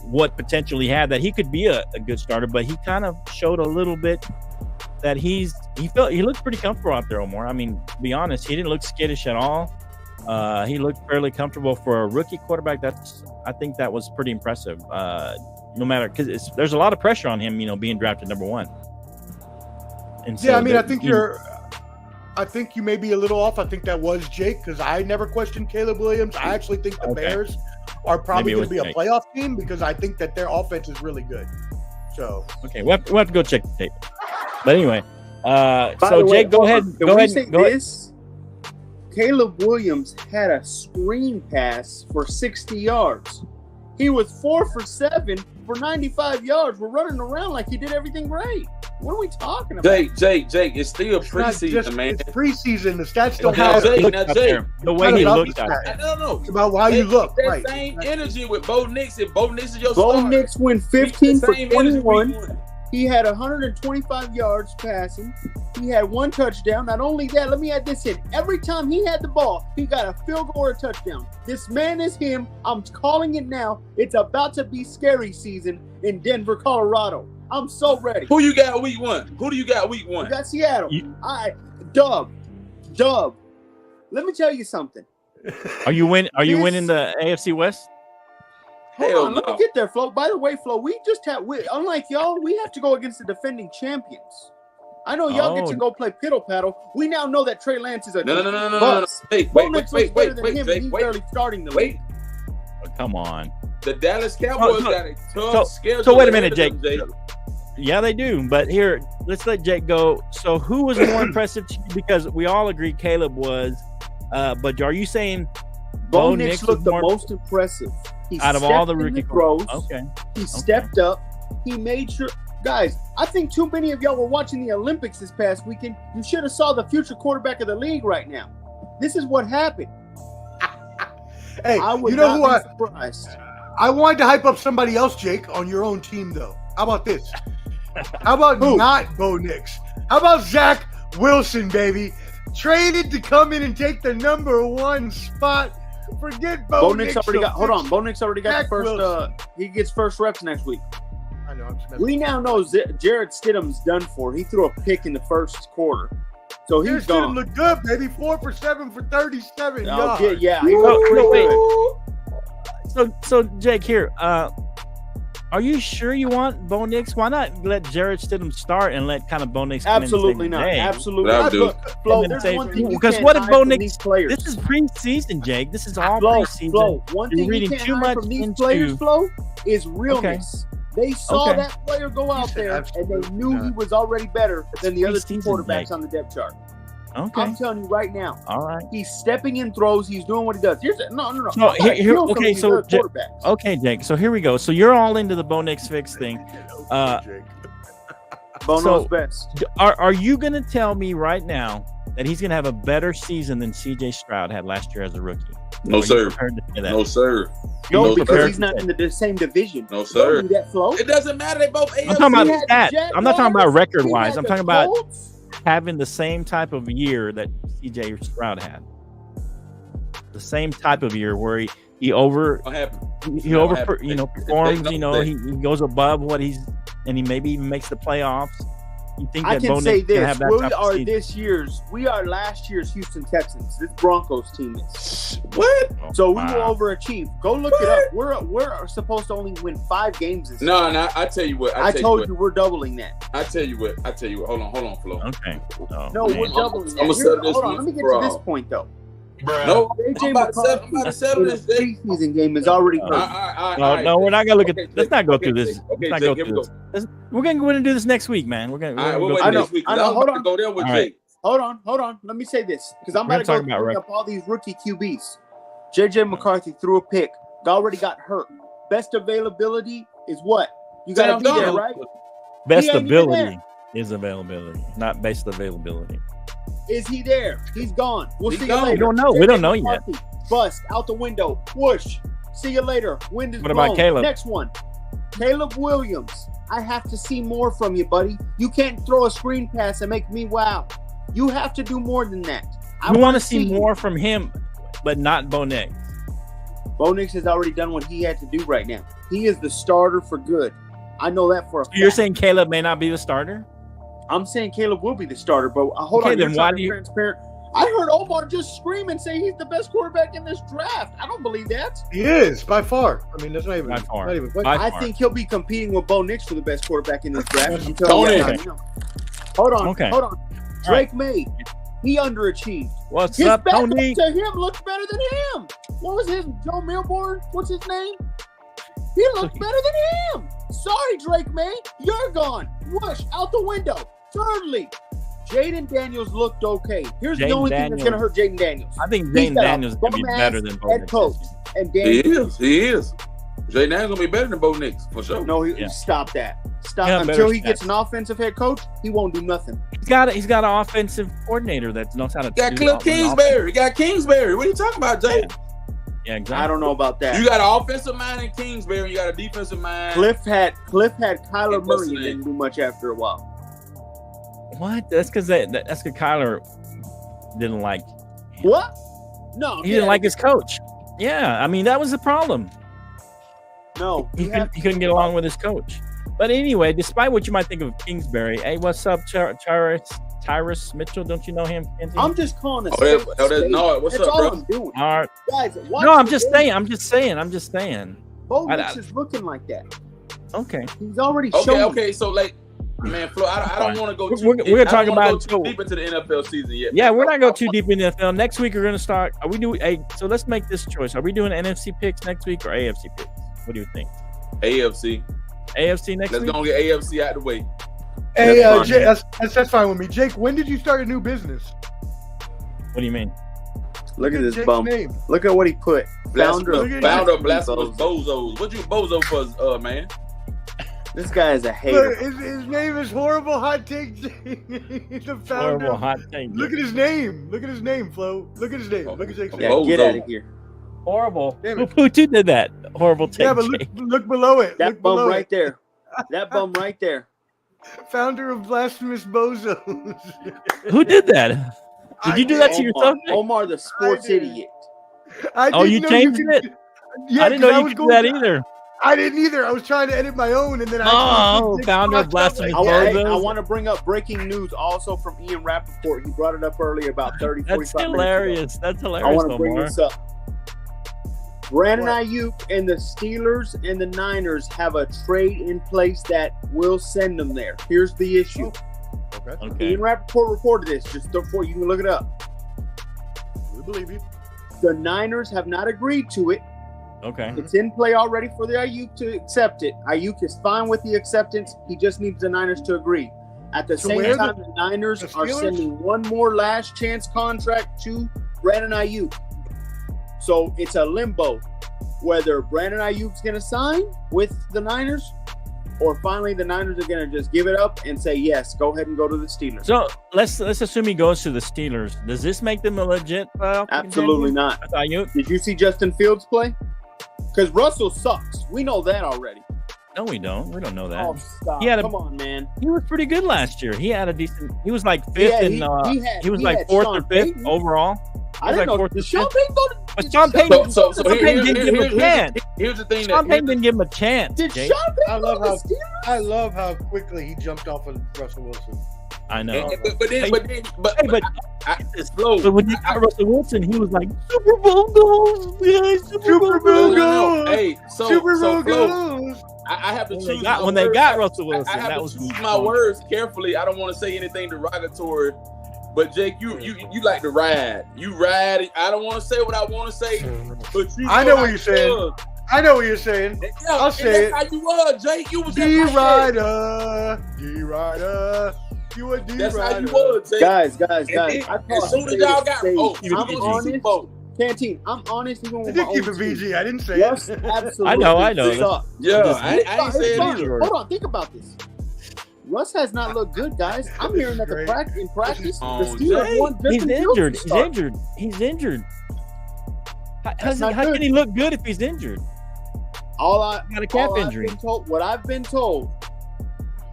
what potential he had, that he could be a good starter, but he kind of showed a little bit that he looked pretty comfortable out there, Omar. I mean, to be honest, he didn't look skittish at all. He looked fairly comfortable for a rookie quarterback. I think that was pretty impressive. No matter, because there's a lot of pressure on him, being drafted number one. And so I think you may be a little off. I think that was Jake, because I never questioned Caleb Williams. I actually think the Bears are probably going to be a playoff team because I think that their offense is really good. So we'll have to go check the tape. But anyway, so Jake, go ahead. Go ahead. Caleb Williams had a screen pass for 60 yards. He was 4 for 7 for 95 yards. We're running around like he did everything right. What are we talking about? Jake, it's still preseason, man. It's preseason. The stats don't have Jake, the way he looked at it. I don't know. It's about how you look. That same energy with Bo Nix. If Bo Nix is your Bo starter, Nix went 15 for 21. He had 125 yards passing. He had 1 touchdown. Not only that, let me add this in. Every time he had the ball, he got a field goal or a touchdown. This man is him. I'm calling it now. It's about to be scary season in Denver, Colorado. I'm so ready. Who you got week 1? Who do you got week 1? You got Seattle. Dub. Let me tell you something. Are you winning the AFC West? Hold on, let me get there, Flo. By the way, Flo, unlike y'all, we have to go against the defending champions. I know y'all get to go play piddle paddle. We now know that Trey Lance is a no. Hey, wait. He's barely starting the league. Oh, come on. The Dallas Cowboys got a tough schedule. So wait a minute, Jake. Yeah, they do. But here, let's let Jake go. So who was more impressive to you? Because we all agree Caleb was. But are you saying Bo Nix looked the most impressive? He out of all the rookie throws. Okay. He stepped up. He made sure. Guys, I think too many of y'all were watching the Olympics this past weekend. You should have saw the future quarterback of the league right now. This is what happened. Hey, I would you know not who be surprised. I wanted to hype up somebody else, Jake, on your own team, though. How about this? How about not Bo Nix? How about Zach Wilson, baby? Traded to come in and take the number 1 spot. Forget Bo Nix. Already got. Hold on, Bo Nix already got Zach the first. Wilson. He gets first reps next week. I know. I'm just We now know Jarrett Stidham's done for. He threw a pick in the first quarter, so he's gonna gone. look good, baby. 4 for 7 for 37 yards. Yeah, he looked pretty good. So Jake, here, are you sure you want Bo Nix? Why not let Jarrett Stidham start and let kind of Bo Nix come Absolutely in and not. say, Absolutely What I not. would do. Look, Flo, there's one thing you because can't what if hide Bo from Nix? these players. This is preseason, Jake. This is all Flo, preseason. one You're thing reading you can't too hide much from these into- players, Flo, is realness. They saw Okay. that player go out said there, and absolutely they knew not. he was already better than the other two preseason, quarterbacks Jake. on the depth chart. Okay, I'm telling you right now, all right. he's stepping in throws. He's doing what he does. No. So I'm not here- killing some of okay, these so other Jake- quarterbacks. Okay, Jake. So here we go. So you're all into the Bo Nix fix thing. Jake. Bono's so- best. Are you going to tell me right now that he's going to have a better season than C.J. Stroud had last year as a rookie? No, Are you sir. prepared to say that? No, sir. No, No, because sir. he's not in the same division. No, Don't sir. do that, Flo. It doesn't matter. They both AFC. I'm talking He about had the stats. I'm not talking about Jaguars, record he wise. had I'm the talking about Colts. having the same type of year that C.J. Stroud had. The same type of year where he over What happened? he What over happened? performs. He goes above what he's and he maybe even makes the playoffs. You think I that can Bo say Nix can this: have that we type of are season? we are last year's Houston Texans. This Broncos team is. What? So we Wow. will overachieve. Go look it up. We're supposed to only win 5 games this year. No. I tell you what. I told you we're doubling that. I tell you what. Hold on, Flo. Okay. Oh, No, man. we're doubling that. I'ma settle this Hold on, once let me get for to this all. point though. No, AJ I'm about to settle in a this. Jake. preseason game is already All hurt. right, No, no, we're not gonna look at. Okay, Let's Jake, not go okay, through this. Jake, Let's okay, not Jake, go here through we this. We're gonna do this next week, man. We're gonna. All right, we're we'll gonna wait go next through- week. I 'cause know, I was hold about to go there with All right. Jake. Hold on. Let me say this because I'm We're about to go talking about bring up all these rookie QBs. JJ McCarthy threw a pick. Already got hurt. Best availability is what? You got Sam to be there, Darnold. right? Best He ain't even ability is availability, not best availability. Is he there? He's gone. We'll He's see gone. you later. We don't know. We don't know yet. McCarthy, bust out the window. Whoosh. See you later. Wind is What about blown. Caleb? Next one. Caleb Williams. I have to see more from you, buddy. You can't throw a screen pass and make me wow. You have to do more than that. We want wanna to see more from him, but not Bo Nix. Bo Nix has already done what he had to do right now. He is the starter for good. I know that for a fact. You're saying Caleb may not be the starter? I'm saying Caleb will be the starter, but hold Okay, on. then You're why trying to do be you- transparent. I heard Omar just scream and say he's the best quarterback in this draft. I don't believe that. He is by far. I mean, that's not even. By far. Not even. By I far. think he'll be competing with Bo Nix for the best quarterback in this draft. I'm telling Tony. you right now. Hold on. Okay. Hold on. Drake May, he underachieved. What's His up, backup Tony? to him looks better than him. What was his Joe Milborn? What's his name? He looked better than him. Sorry, Drake May, you're gone. Whoosh out the window. Thirdly, Jaden Daniels looked okay. Here's the Jaden only thing that's Daniels. going to hurt Jaden Daniels. I think He's Jaden got a Daniels is going to be bum-ass better than Bo head Nix. coach. And He Daniels. is. Jay Nance gonna be better than Bo Nix for sure. No, Yeah. stop that. Stop Yeah, better until he stats. gets an offensive head coach. He won't do nothing. He's got an offensive coordinator that knows how to. You got do Cliff all- Kingsbury. You got Kingsbury. What are you talking about, Jay? Yeah, exactly. I don't know about that. You got an offensive mind in Kingsbury. You got a defensive mind. Cliff had Kyler Hey, Murray what's and his didn't name? do much after a while. What? That's because Kyler didn't like. What? No, He didn't like his coach. Yeah, I mean that was the problem. No, He couldn't get along with his coach. But anyway, despite what you might think of Kingsbury, hey, what's up, Tyrus Mitchell? Don't you know him? Kenzie? I'm just calling a Oh, that- spade a oh, that's spade. no, what's That's up, all bro? I'm doing. All right. Guys, watch No, I'm the just game. saying. I'm just saying. Bo I- Nix is looking like that. Okay. He's already shown. Okay. So like, man, Flo, I don't want to go. We're gonna talk about too deep into the NFL season yet. Yeah, we're not going too deep in the NFL. Next week we're gonna start. Are we doing? Hey, so let's make this choice. Are we doing NFC picks next week or AFC picks? What do you think? AFC. AFC next Let's week. go and get AFC out the way. Hey, That's fine. Jay, that's fine with me. Jake, when did you start a new business? What do you mean? Look at this Jake's bum. name. Look at what he put. Founder of Look at Blasphemous Blasphemous bozos. What you bozo for, man? This guy is a hater. Look, his name is Horrible Hot Take. The founder. Horrible hot take. Look at his name. Look at his name, Flo. Look at his name. Look at Jake's name. Yeah, get out of here. Horrible. Damn Who it. did that? Horrible take. Yeah, but look below it. That Look bum below right it. there. That bum right there. Founder of Blasphemous Bozos. Who did that? Did you do that to yourself? Nick? Omar the sports did. idiot. I Oh, you didn't know changed could- it? Yeah, I didn't know 'cause you was could do going that either. I didn't either. I was trying to edit my own, and then I. Oh, founder of Blasphemous I Bozos. want to bring up breaking news also from Ian Rappaport. He brought it up earlier about 30, That's 45 hilarious. minutes That's ago. I hilarious, want to bring Omar. this up. Brandon What? Aiyuk and the Steelers and the Niners have a trade in place that will send them there. Here's the issue. Okay. Ian Rappaport reported this just before you can look it up. We believe you. The Niners have not agreed to it. Okay. It's in play already for the Aiyuk to accept it. Aiyuk is fine with the acceptance. He just needs the Niners to agree. At the So same where time, the Niners the are Steelers? sending one more last chance contract to Brandon Aiyuk. So it's a limbo whether Brandon Ayuk's going to sign with the Niners or finally the Niners are going to just give it up and say, yes, go ahead and go to the Steelers. So let's assume he goes to the Steelers. Does this make them a legit playoff Absolutely contender? not. With Aiyuk? Did you see Justin Fields play? Because Russell sucks. We know that already. No, we don't. We don't know that. Oh, stop. He had a- Come on, man. He was pretty good last year. He had a decent. He was like fifth Yeah, he was he like had fourth Sean or fifth Payton. overall. I didn't know. fourth Did or Sean fifth. Payton go to? But Sean Payton, So Sean Payton didn't give him a chance. here's the thing Sean that Payton didn't give him a chance. Did Jake. Sean Payton I love go to how the Steelers? I love how quickly he jumped off of Russell Wilson. I know. but Hey, but it's slow. But when you got Russell Wilson, he was like Super Bowl goals, guys, Super Bowl Bowl goals. goals. Hey, Super Bowl Flo, goals. I have to When choose they got, my when they words. got Russell Wilson, I have that to was choose my words carefully. I don't want to say anything derogatory. But Jake, you like to ride. You ride. I don't want to say what I want to say, but you. I know what you're saying. I know what you're saying. Yeah, I'll say it. That's how you were, Jake. You was D Rider, you a D That's how you Rider. were, Jake. Guys. As soon as y'all got, I'm honest. Canteen. I'm honest even I with did my keep own it team. PG. I didn't say Yes, it. absolutely. I know. Suck. Yeah, Just- I ain't It's saying fine. either. Hold on, think about this. Russ has not looked good, guys. I'm hearing that Great. in practice, the Oh, Steelers Jay, won. He's Justin Fields injured. to He's start. injured. He's injured. That's not How good. can he look good if he's injured? Got a calf injury. What I've been told,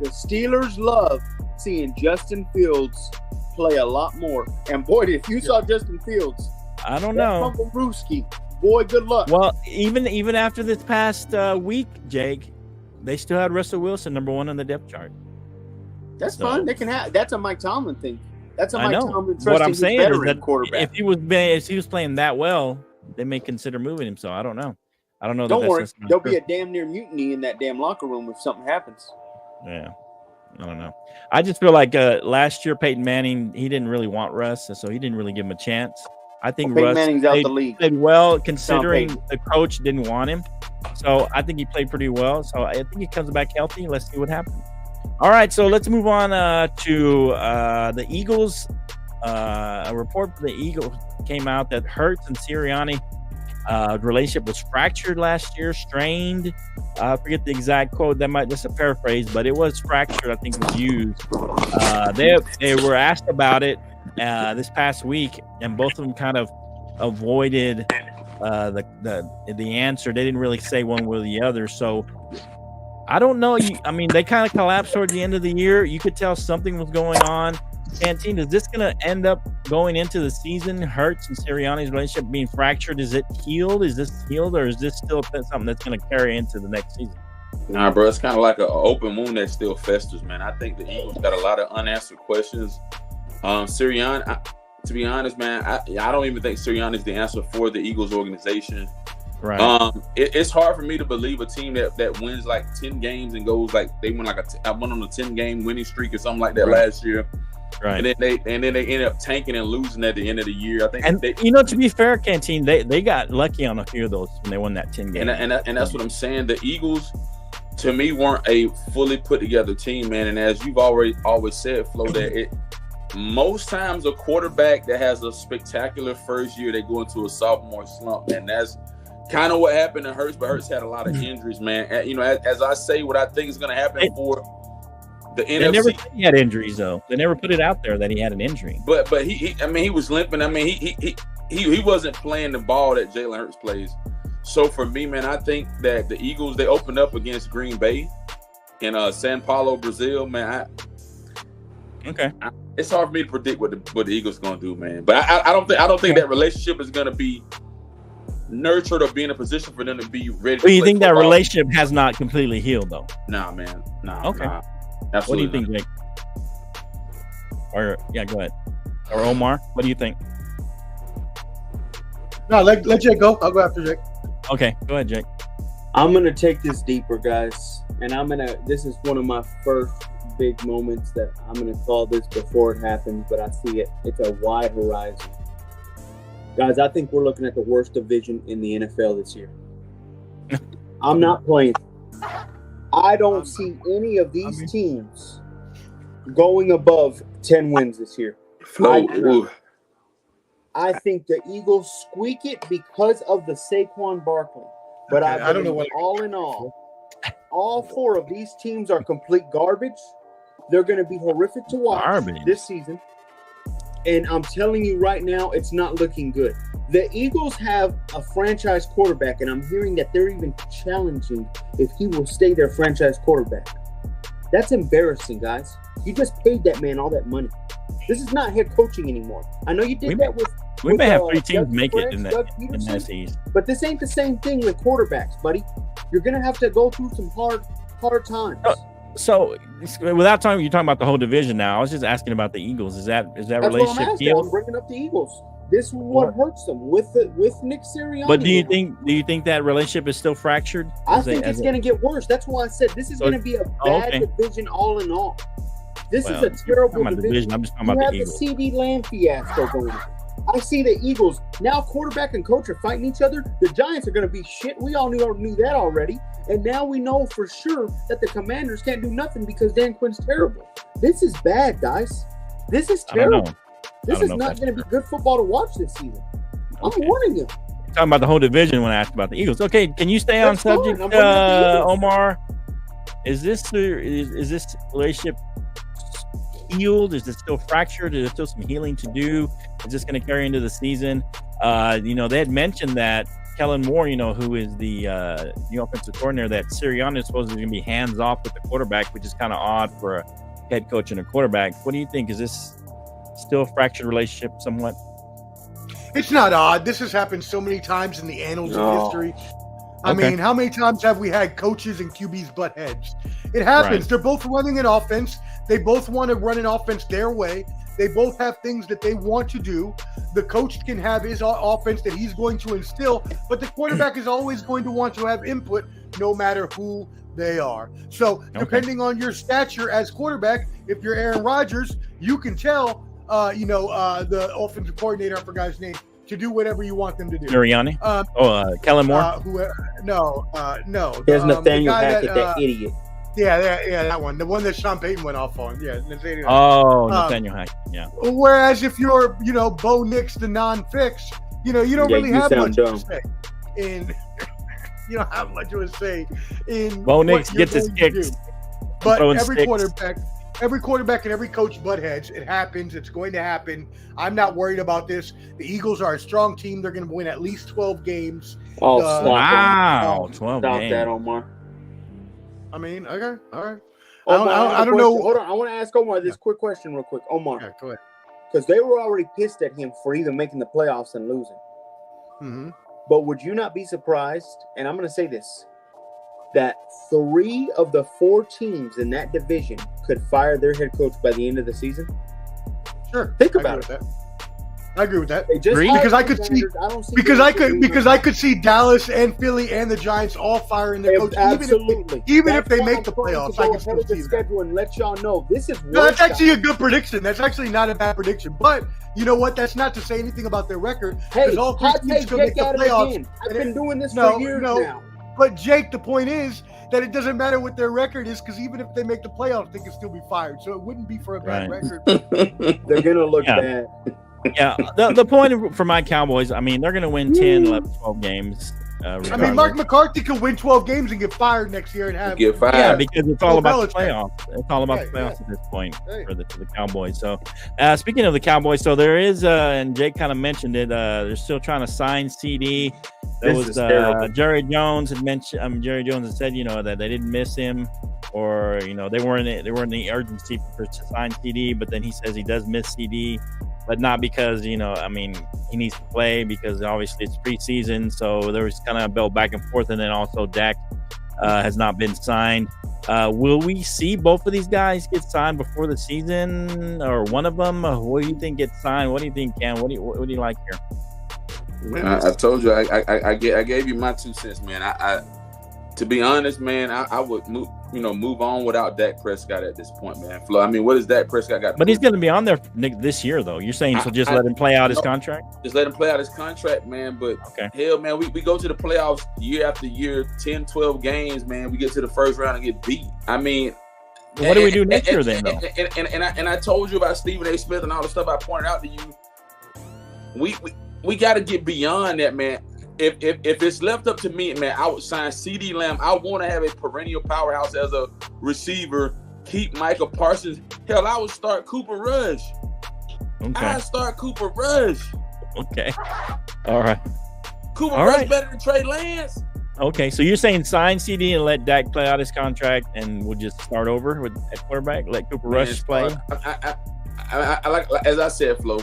the Steelers love seeing Justin Fields play a lot more. And boy, if you saw Justin Fields, I don't that know. Uncle Brewski, boy, good luck. Well, even after this past week, Jake, they still had Russell Wilson number 1 on the depth chart. That's so- fine. They can have. That's a Mike Tomlin thing. That's a I Mike know. Tomlin What trusting I'm his saying is veteran that quarterback. if he was playing that well, they may consider moving him. So I don't know. I don't know. Don't that worry, that's there'll be a damn near mutiny in that damn locker room if something happens. Yeah. I don't know. I just feel like last year Peyton Manning, he didn't really want Russ, so he didn't really give him a chance. I think Peyton Russ Manning's out the league. played well considering Peyton. the coach didn't want him. So I think he played pretty well. So I think he comes back healthy. Let's see what happens. All right, so let's move on to the Eagles. A report from the Eagles came out that Hurts and Sirianni relationship was fractured last year, strained. I forget the exact quote. That might just a paraphrase, but it was fractured. I think was used. They were asked about it this past week, and both of them kind of avoided the answer. They didn't really say one way or the other. So I don't know. I mean, they kind of collapsed toward the end of the year. You could tell something was going on. Canteen, is this going to end up going into the season? Hurts and Sirianni's relationship being fractured? Is it healed? Is this healed, or is this still something that's going to carry into the next season? Nah, bro, it's kind of like an open wound that still festers, man. I think the Eagles got a lot of unanswered questions. Sirianni, to be honest, man, I don't even think Sirianni is the answer for the Eagles organization. Right. It's hard for me to believe a team that wins like 10 games and goes like they went like I went on a 10-game winning streak or something like that last year. Right. And then they end up tanking and losing at the end of the year. I think, and to be fair, Canteen, they got lucky on a few of those when they won that 10 game. and that's what I'm saying. The Eagles, to me, weren't a fully put together team, man. And as you've always said, Flo, that most times a quarterback that has a spectacular first year, they go into a sophomore slump, and kind of what happened to Hurts, but Hurts had a lot of injuries, man. As I say, what I think is going to happen for the NFC. They never said he had injuries, though. They never put it out there that he had an injury. But he was limping. I mean, he wasn't playing the ball that Jalen Hurts plays. So for me, man, I think that the Eagles, they opened up against Green Bay in Sao Paulo, Brazil, man. It's hard for me to predict what the Eagles going to do, man. But I don't think that relationship is going to be nurtured or be in a position for them to be ready. Well, you think that relationship has not completely healed, though? Nah, man. Nah. Okay. Nah. What do you think, Jake? Or go ahead. Or Omar, what do you think? No, let Jake go. I'll go after Jake. Okay, go ahead, Jake. I'm gonna take this deeper, guys, and this is one of my first big moments that I'm gonna call this before it happens, but I see it. It's a wide horizon. Guys, I think we're looking at the worst division in the NFL this year. I'm not playing. I don't see any of these teams going above 10 wins this year. I think the Eagles squeak it because of the Saquon Barkley. But I don't know what. All in all 4 of these teams are complete garbage. They're going to be horrific to watch this season. And I'm telling you right now, it's not looking good. The Eagles have a franchise quarterback, and I'm hearing that they're even challenging if he will stay their franchise quarterback. That's embarrassing, guys. You just paid that man all that money. This is not head coaching anymore. I know you did that with. We may have 3 teams make it in that East. But this ain't the same thing with quarterbacks, buddy. You're gonna have to go through some hard times. So, without talking, you're talking about the whole division now. I was just asking about the Eagles. Is that relationship healed? I'm bringing up the Eagles. This is what hurts them with Nick Sirianni. But do you think that relationship is still fractured? I think it's going to get worse. That's why I said this is going to be a bad division all in all. This is a terrible division. I'm just talking about the Eagles. You have the CeeDee Lamb fiasco going on. I see the Eagles now. Quarterback and coach are fighting each other. The Giants are going to be shit. We all knew that already. And now we know for sure that the Commanders can't do nothing because Dan Quinn's terrible. This is bad, guys. This is terrible. This is not going to be good football to watch this season. I'm warning you. Talking about the whole division when I asked about the Eagles. Okay, can you stay on subject, Omar? Is this relationship healed? Is it still fractured? Is there still some healing to do? Is this going to carry into the season? They had mentioned that Kellen Moore, who is the new offensive coordinator, that Sirianni is supposed to be hands off with the quarterback, which is kind of odd for a head coach and a quarterback. What do you think? Is this still a fractured relationship somewhat? It's not odd. This has happened so many times in the annals of history. I mean, how many times have we had coaches and QBs butt heads? It happens. Right. They're both running an offense. They both want to run an offense their way. They both have things that they want to do. The coach can have his offense that he's going to instill, but the quarterback is always going to want to have input no matter who they are. So depending on your stature as quarterback, if you're Aaron Rodgers, you can tell the offensive coordinator, I forgot his name, to do whatever you want them to do. Sirianni? Kellen Moore? No. There's Nathaniel Hackett, that idiot. Yeah, that one. The one that Sean Payton went off on. Yeah, Nathaniel. Nathaniel Hackett. Yeah. Whereas if you're, Bo Nix, the non-fix, you don't really have much to say. You don't have much to say in Bo Nix gets his kicks. But every quarterback and every coach butt heads. It happens. It's going to happen. I'm not worried about this. The Eagles are a strong team. They're going to win at least 12 games. Wow. 12 Stop games. that, Omar. I mean, okay. All right. Omar, I don't know. Hold on. I want to ask Omar this quick question real quick. Omar. Yeah, go ahead. Because they were already pissed at him for even making the playoffs and losing. Mm-hmm. But would you not be surprised, and I'm going to say this, that 3 of the 4 teams in that division could fire their head coach by the end of the season? Sure. Think about it. I agree with that. Because I could see Dallas and Philly and the Giants all firing their coach. Absolutely. Even if they make the playoffs, I can still see the schedule and let y'all know this is. No, that's actually a good prediction. That's actually not a bad prediction. But you know what? That's not to say anything about their record. Hey, all 3 teams could make the playoffs. I've been doing this for years now. But Jake, the point is that it doesn't matter what their record is, because even if they make the playoffs, they can still be fired. So it wouldn't be for a bad record. They're gonna look bad. Yeah, the point for my Cowboys, I mean, they're going to win 10, 11, 12 games. I mean, Mark McCarthy could win 12 games and get fired next year and have get fired. Yeah, because it's all about the Belichick. playoffs. It's all about the playoffs at this point Hey. for the Cowboys. So, speaking of the Cowboys, so there is, and Jake kind of mentioned it. They're still trying to sign CeeDee. There This was is terrible. Jerry Jones had mentioned. Jerry Jones had said, that they didn't miss him, or they weren't in the urgency to sign CeeDee. But then he says he does miss CeeDee, but not because he needs to play, because obviously it's preseason. So there was kind of a belt back and forth, and then also Dak has not been signed. Will we see both of these guys get signed before the season, or one of them? What do you think gets signed? What do you think, Cam? What do you like here? Man, I told you I gave you my 2 cents, man. I to be honest, man, I would move on without Dak Prescott at this point, man. Flo, I mean, what does Dak Prescott got? But he's going to be on there this year, though. You're saying so? Just let him play out his contract. Just let him play out his contract, man. But hell, man, we go to the playoffs year after year, 10, 12 games, man. We get to the first round and get beat. I mean, what do we do next year then, though? And I told you about Stephen A. Smith and all the stuff I pointed out to you. We got to get beyond that, man. If it's left up to me, man, I would sign CeeDee Lamb. I want to have a perennial powerhouse as a receiver. Keep Micah Parsons. Hell, I would start Cooper Rush. Okay. I'd start Cooper Rush. Okay. All right. Cooper Rush better than Trey Lance. Okay, so you're saying sign CeeDee and let Dak play out his contract, and we'll just start over at quarterback, let Cooper Rush play? I like, as I said, Flo,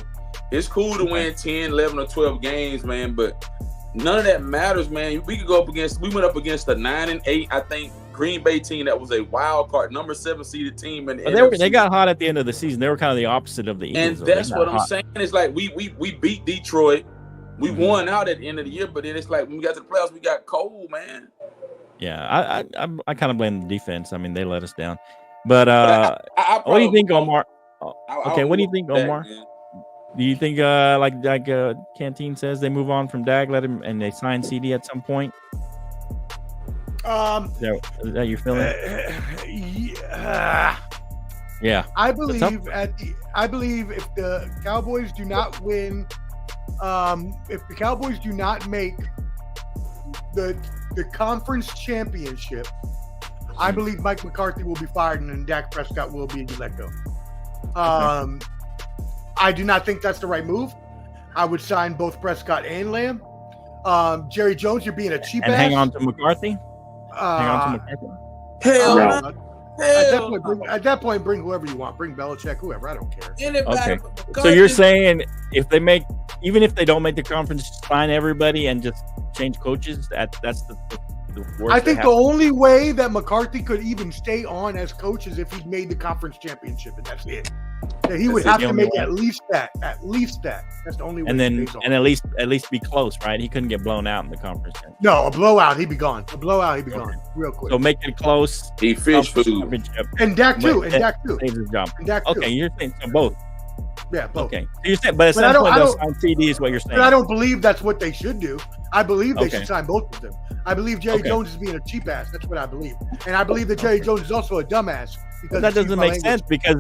it's cool to win 10, 11, or 12 games, man, but none of that matters, man. We went up against a 9-8, I think, Green Bay team that was a wild card, number 7 seeded team. And they got hot at the end of the season. They were kind of the opposite of the Eagles. And that's what I'm saying. It's like we beat Detroit. We won out at the end of the year, but then it's like when we got to the playoffs, we got cold, man. Yeah, I kind of blame the defense. I mean, they let us down. But what do you think, Omar? Okay, what do you think, Omar? Do you think like Canteen says, they move on from Dak, let him, and they sign CeeDee at some point? Is that your feeling? Yeah. I believe if the Cowboys do not win, if the Cowboys do not make the conference championship, I believe Mike McCarthy will be fired and then Dak Prescott will be let go. I do not think that's the right move. I would sign both Prescott and Lamb. Jerry Jones, you're being a cheap ass. Hang on to McCarthy? Hell no. At that point, bring whoever you want. Bring Belichick, whoever. I don't care. Okay. So you're saying even if they don't make the conference, sign everybody and just change coaches? That's the worst. I think the only way that McCarthy could even stay on as coach is if he made the conference championship, and that's it. He would have to make at least that. That's the only way. And at least be close, right? He couldn't get blown out in the conference. No, a blowout, he'd be gone. Gone real quick. So make it close. He fish food. And Dak too. Saves his job. Okay, you're saying so both. Yeah, both. Okay. So you're saying, but at some point they'll sign CeeDee is what you're saying. But I don't believe that's what they should do. I believe they should sign both of them. I believe Jerry Jones is being a cheap ass. That's what I believe. And I believe that Jerry Jones is also a dumbass. Because that doesn't make sense because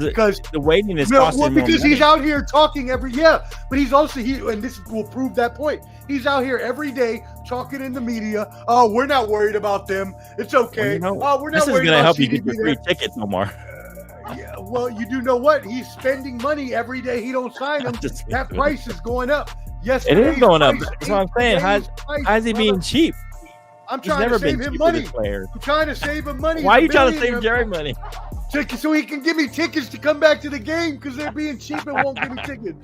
the waiting is costing more because money. He's out here talking but he's also and this will prove that point. He's out here every day talking in the media. Oh, we're not worried about them. It's okay. We're not worried about this is going to help you get your free tickets, Omar. Yeah, well, you do know what? He's spending money every day. He don't sign them. That price is going up. Yes, it is going up. That's what I'm saying. How is he being cheap? I'm trying to save him money. I'm trying to save him money. Why are you trying to save Jerry money? So he can give me tickets to come back to the game because they're being cheap and won't give me tickets.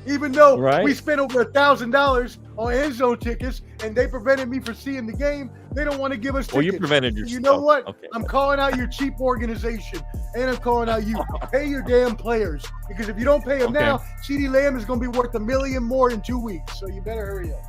Even though we spent over $1,000 on end zone tickets and they prevented me from seeing the game, they don't want to give us tickets. Well, you prevented yourself. You know what? Okay. I'm calling out your cheap organization and I'm calling out you. Pay your damn players because if you don't pay them now, CeeDee Lamb is going to be worth $1 million more in 2 weeks. So you better hurry up.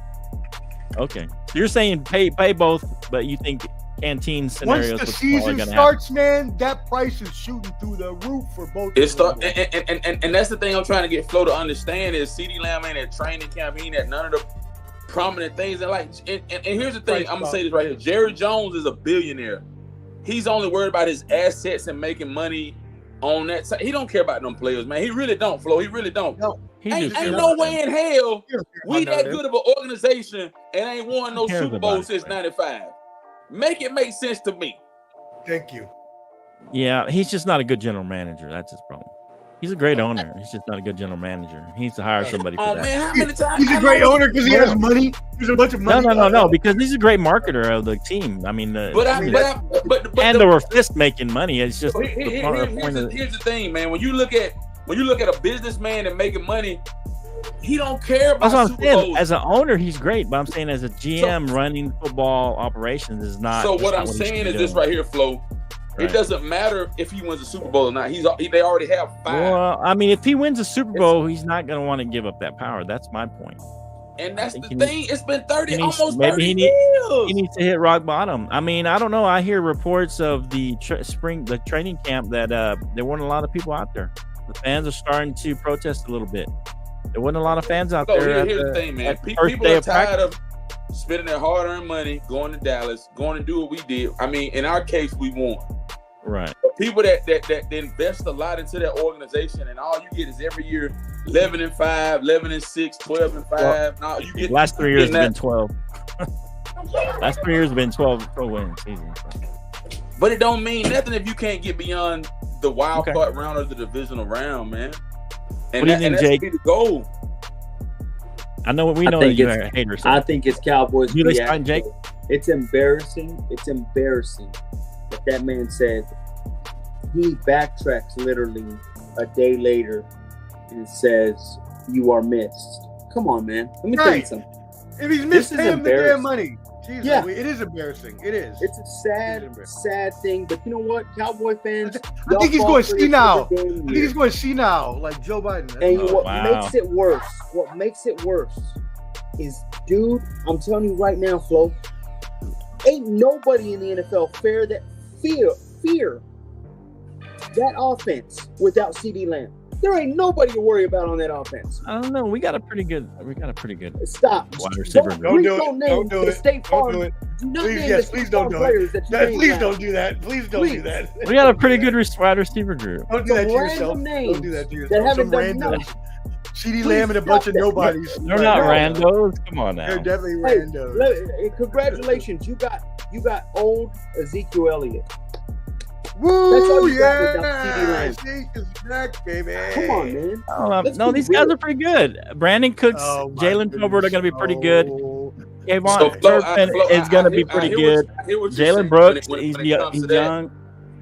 Okay. So you're saying pay both, but you think Canteen scenarios. Once the season starts, man, that price is shooting through the roof for both. And that's the thing I'm trying to get Flo to understand is CeeDee Lamb ain't at training camp, he ain't at none of the prominent things. And here's the thing, I'm gonna say this right here: Jerry Jones is a billionaire. He's only worried about his assets and making money on that side. He don't care about them players, man. He really don't, Flo. He really don't. No. Ain't no way in hell we that good of an organization and ain't won no Super Bowl since '95. Make it make sense to me. Thank you. Yeah, he's just not a good general manager. That's his problem. He's a great owner. He's just not a good general manager. He needs to hire somebody for that. Man, how many times? He's a great owner because he has money. He's a bunch of money. No, because he's a great marketer of the team. I mean, and they were fist making money. It's just here's the thing, man. When you look at a businessman and making money, he don't care about Super Bowls. As an owner, he's great, but I'm saying as a GM running football operations is not. So what I'm saying is this right here, Flo. Right. It doesn't matter if he wins a Super Bowl or not. They already have 5. Well, I mean, if he wins a Super Bowl, he's not going to want to give up that power. That's my point. And that's the thing. It's been 30 years. He needs to hit rock bottom. I mean, I don't know. I hear reports of the training camp that there weren't a lot of people out there. The fans are starting to protest a little bit. There wasn't a lot of fans out there. Here's the thing, man. People are tired of spending their hard-earned money, going to Dallas, going to do what we did. I mean, in our case, we won. Right. But people that invest a lot into that organization, and all you get is every year 11-5, 11-6, 12-5. Well, now you get last 3 years have been 12. Last 3 years have been 12 winning seasons. But it don't mean nothing if you can't get beyond the wild card round or the divisional round, man. And what do you think, Jake? That's the goal. I know what we know. You're a hater. I think it's Cowboys. Do they sign Jake? It's embarrassing. It's embarrassing that man said he backtracks literally a day later and says you are missed. Come on, man. Let me tell you something. If he's missed him the damn money. Jesus, yeah, it is embarrassing. It is. It's a sad thing. But you know what, Cowboy fans? I think he's going to see now. I think he's going to see now, like Joe Biden. And what makes it worse? What makes it worse is, dude, I'm telling you right now, Flo, ain't nobody in the NFL fear that offense without CeeDee Lamb. There ain't nobody to worry about on that offense. I don't know. We got a pretty good. Stop. Wide receiver. Don't do it. Don't do it. Don't do it. Please don't do it. Please don't do that. Please don't do that. We got a pretty good wide receiver group. Don't do that to yourself. Don't do that to yourself. That haven't done nothing. CeeDee Lamb and a bunch of nobodies. They're not randos. Come on now. They're definitely randos. Congratulations, you got old Ezekiel Elliott. Woo! Yeah, is back, baby. Come on, man. No, these guys are pretty good. Brandon Cooks, Jalen Tolbert are going to be pretty good. Kayvon Turpin is going to be pretty good. Jalen Brooks, he's young.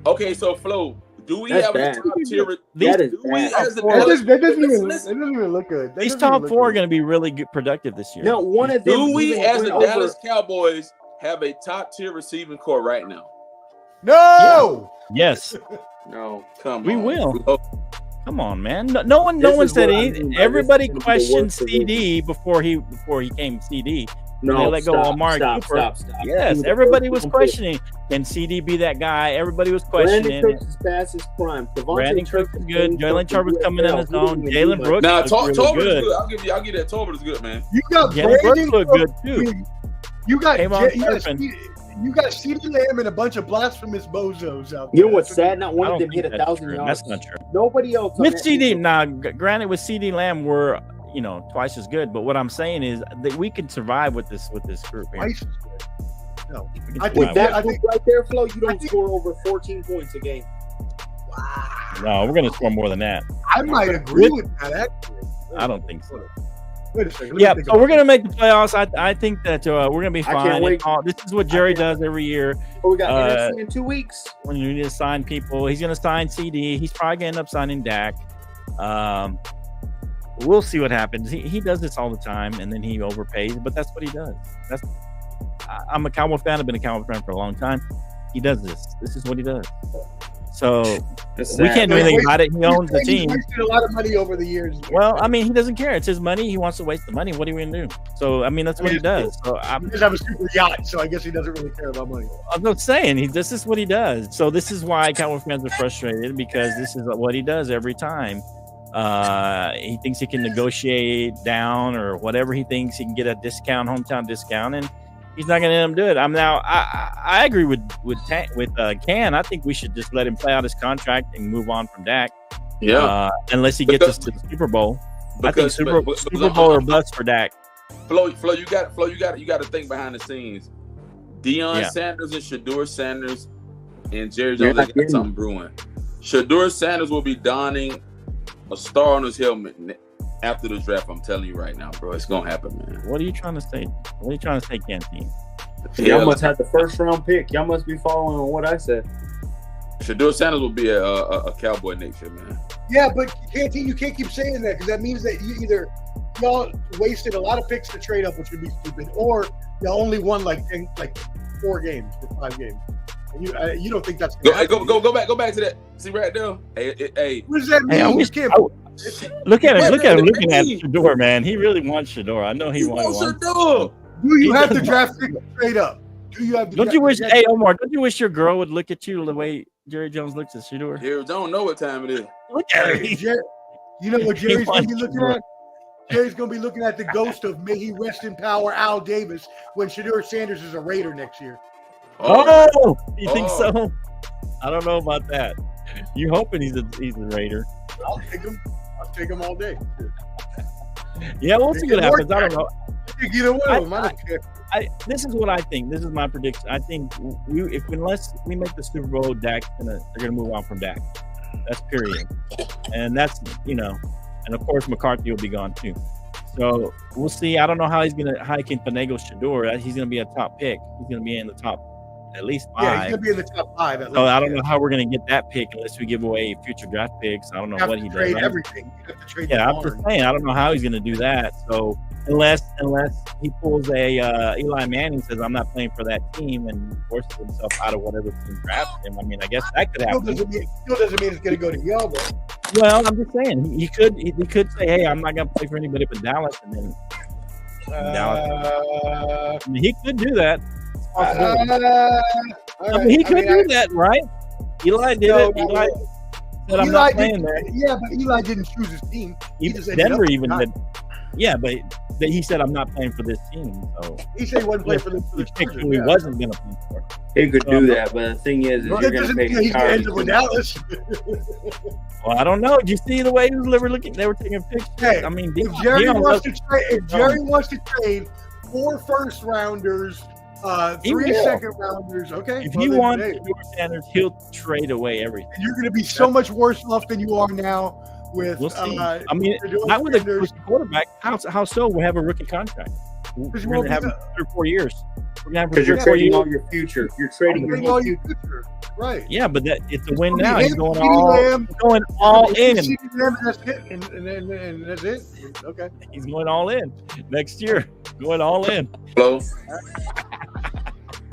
Okay, so Flo, do we have a top tier? That doesn't even look good. These top 4 are going to be really good, productive this year. No, one of them. Do we, as the Dallas Cowboys, have a top tier receiving core right now? No. Yes. No. Come on. We will. Come on, man. No one said anything. Everybody questioned CeeDee before he came CeeDee. No, they let go of Amari Cooper. Stop. Yes, everybody was questioning. Can CeeDee be that guy? Everybody was questioning. Brandon Cooks is past his prime. Brandon Cooks is good. Jalen Turber's coming in his own. Jalen Brooks is really good. I'll give that. Tolbert is good, man. You got Jalen Brooks look good too. You got CeeDee Lamb and a bunch of blasphemous bozos out there. You know what's sad? Not one of them hit 1,000 yards. That's not true. Nobody else. With CeeDee, now, granted, with CeeDee Lamb, we're twice as good. But what I'm saying is that we can survive with this group here. Twice as good. No, I think right there, Flo, you don't score over 14 points a game. Wow. No, we're going to score more than that. I might agree with that. Actually, I don't think so. Wait a second. Yeah, so we're going to make the playoffs. I think that we're going to be fine. I can't wait. This is what Jerry does every year. We got NFC in 2 weeks. When you need to sign people, he's going to sign CeeDee. He's probably going to end up signing Dak. We'll see what happens. He does this all the time, and then he overpays. But that's what he does. I'm a Cowboy fan. I've been a Cowboy fan for a long time. He does this. This is what he does. So we can't do anything about it. He owns the team. He's wasted a lot of money over the years. Well, I mean, he doesn't care. It's his money. He wants to waste the money. What are we going to do? So, I mean, that's what he does. So he does have a super yacht, so I guess he doesn't really care about money. I'm not saying this is what he does. So this is why Cowboy fans are frustrated, because this is what he does every time. He thinks he can negotiate down or whatever. He thinks he can get a discount, hometown discount, and he's not going to let him do it. I agree with Can. I think we should just let him play out his contract and move on from Dak. Yeah. Unless he gets us to the Super Bowl. I think Super Bowl or bust for Dak. Flo, you got to think behind the scenes. Deion Sanders and Shedeur Sanders and Jerry Jones got something brewing. Shedeur Sanders will be donning a star on his helmet after the draft. I'm telling you right now, bro. It's gonna happen, man. What are you trying to say? What are you trying to say, Canteen? Y'all must have the first round pick. Y'all must be following on what I said. Shedeur Sanders will be a Cowboy next year, man. Yeah, but you can't keep saying that because that means that y'all wasted a lot of picks to trade up, which would be stupid, or y'all only won like 4 games or 5 games. And you don't think that's go back to that. See right there. Hey. What does that mean? Look at him looking at Shedeur, man. He really wants Shedeur. I know he wants Shedeur. Do you have the draft pick trade up? Do you have the Don't you wish, hey Omar, don't you wish your girl would look at you the way Jerry Jones looks at Shedeur? Jerry don't know what time it is. Look at him. You know what Jerry's going to be looking at? Jerry's going to be looking at the ghost of may he rest in power Al Davis when Shedeur Sanders is a Raider next year. Oh, you think so? I don't know about that. You hoping he's a Raider? I'll take him all day. Yeah, we'll see what happens. I don't know. Either one of them. I don't care. This is what I think. This is my prediction. I think unless we make the Super Bowl, they're gonna move on from Dak. That's period. And that's and of course McCarthy will be gone too. So we'll see. I don't know how he can finagle Shedeur. He's gonna be a top pick. He's gonna be in the top at least 5. Yeah, he's gonna be in the top 5. At least. So I don't know how we're gonna get that pick unless we give away future draft picks. I don't know what he does. Trade everything. You have to trade. Yeah, I'm just saying. I don't know how he's gonna do that. So unless he pulls a Eli Manning, says I'm not playing for that team and forces himself out of whatever team drafts him. I mean, I guess that could happen. Still doesn't mean it's gonna go to y'all though. Well, I'm just saying he could say, hey, I'm not gonna play for anybody but Dallas, and then Dallas. I mean, he could do that. He could do that, right? Eli did it. Eli said, I'm not playing there. Yeah, but Eli didn't choose his team. Denver even did. Yeah, but he said, I'm not playing for this team. So he said he wasn't playing for this team. He wasn't going to play for. He could do that, but the thing is you're going to pay he's going to end up with Dallas. Well, I don't know. Did you see the way he was looking? They were taking pictures. Hey, I mean, if Jerry wants to trade 4 first rounders, 3 second rounders, okay. If he wants Shedeur Sanders, he'll trade away everything. And you're going to be so much worse off than you are now with. We'll see. I mean, not with a rookie quarterback. How so? We have a rookie contract. We're going to have him 3 or 4 years. Because you're trading all your future. You're trading all your future. Right. Yeah, but it's a win now. He's going all in. That's it. And that's it. Okay. He's going all in next year. Going all in. Hello.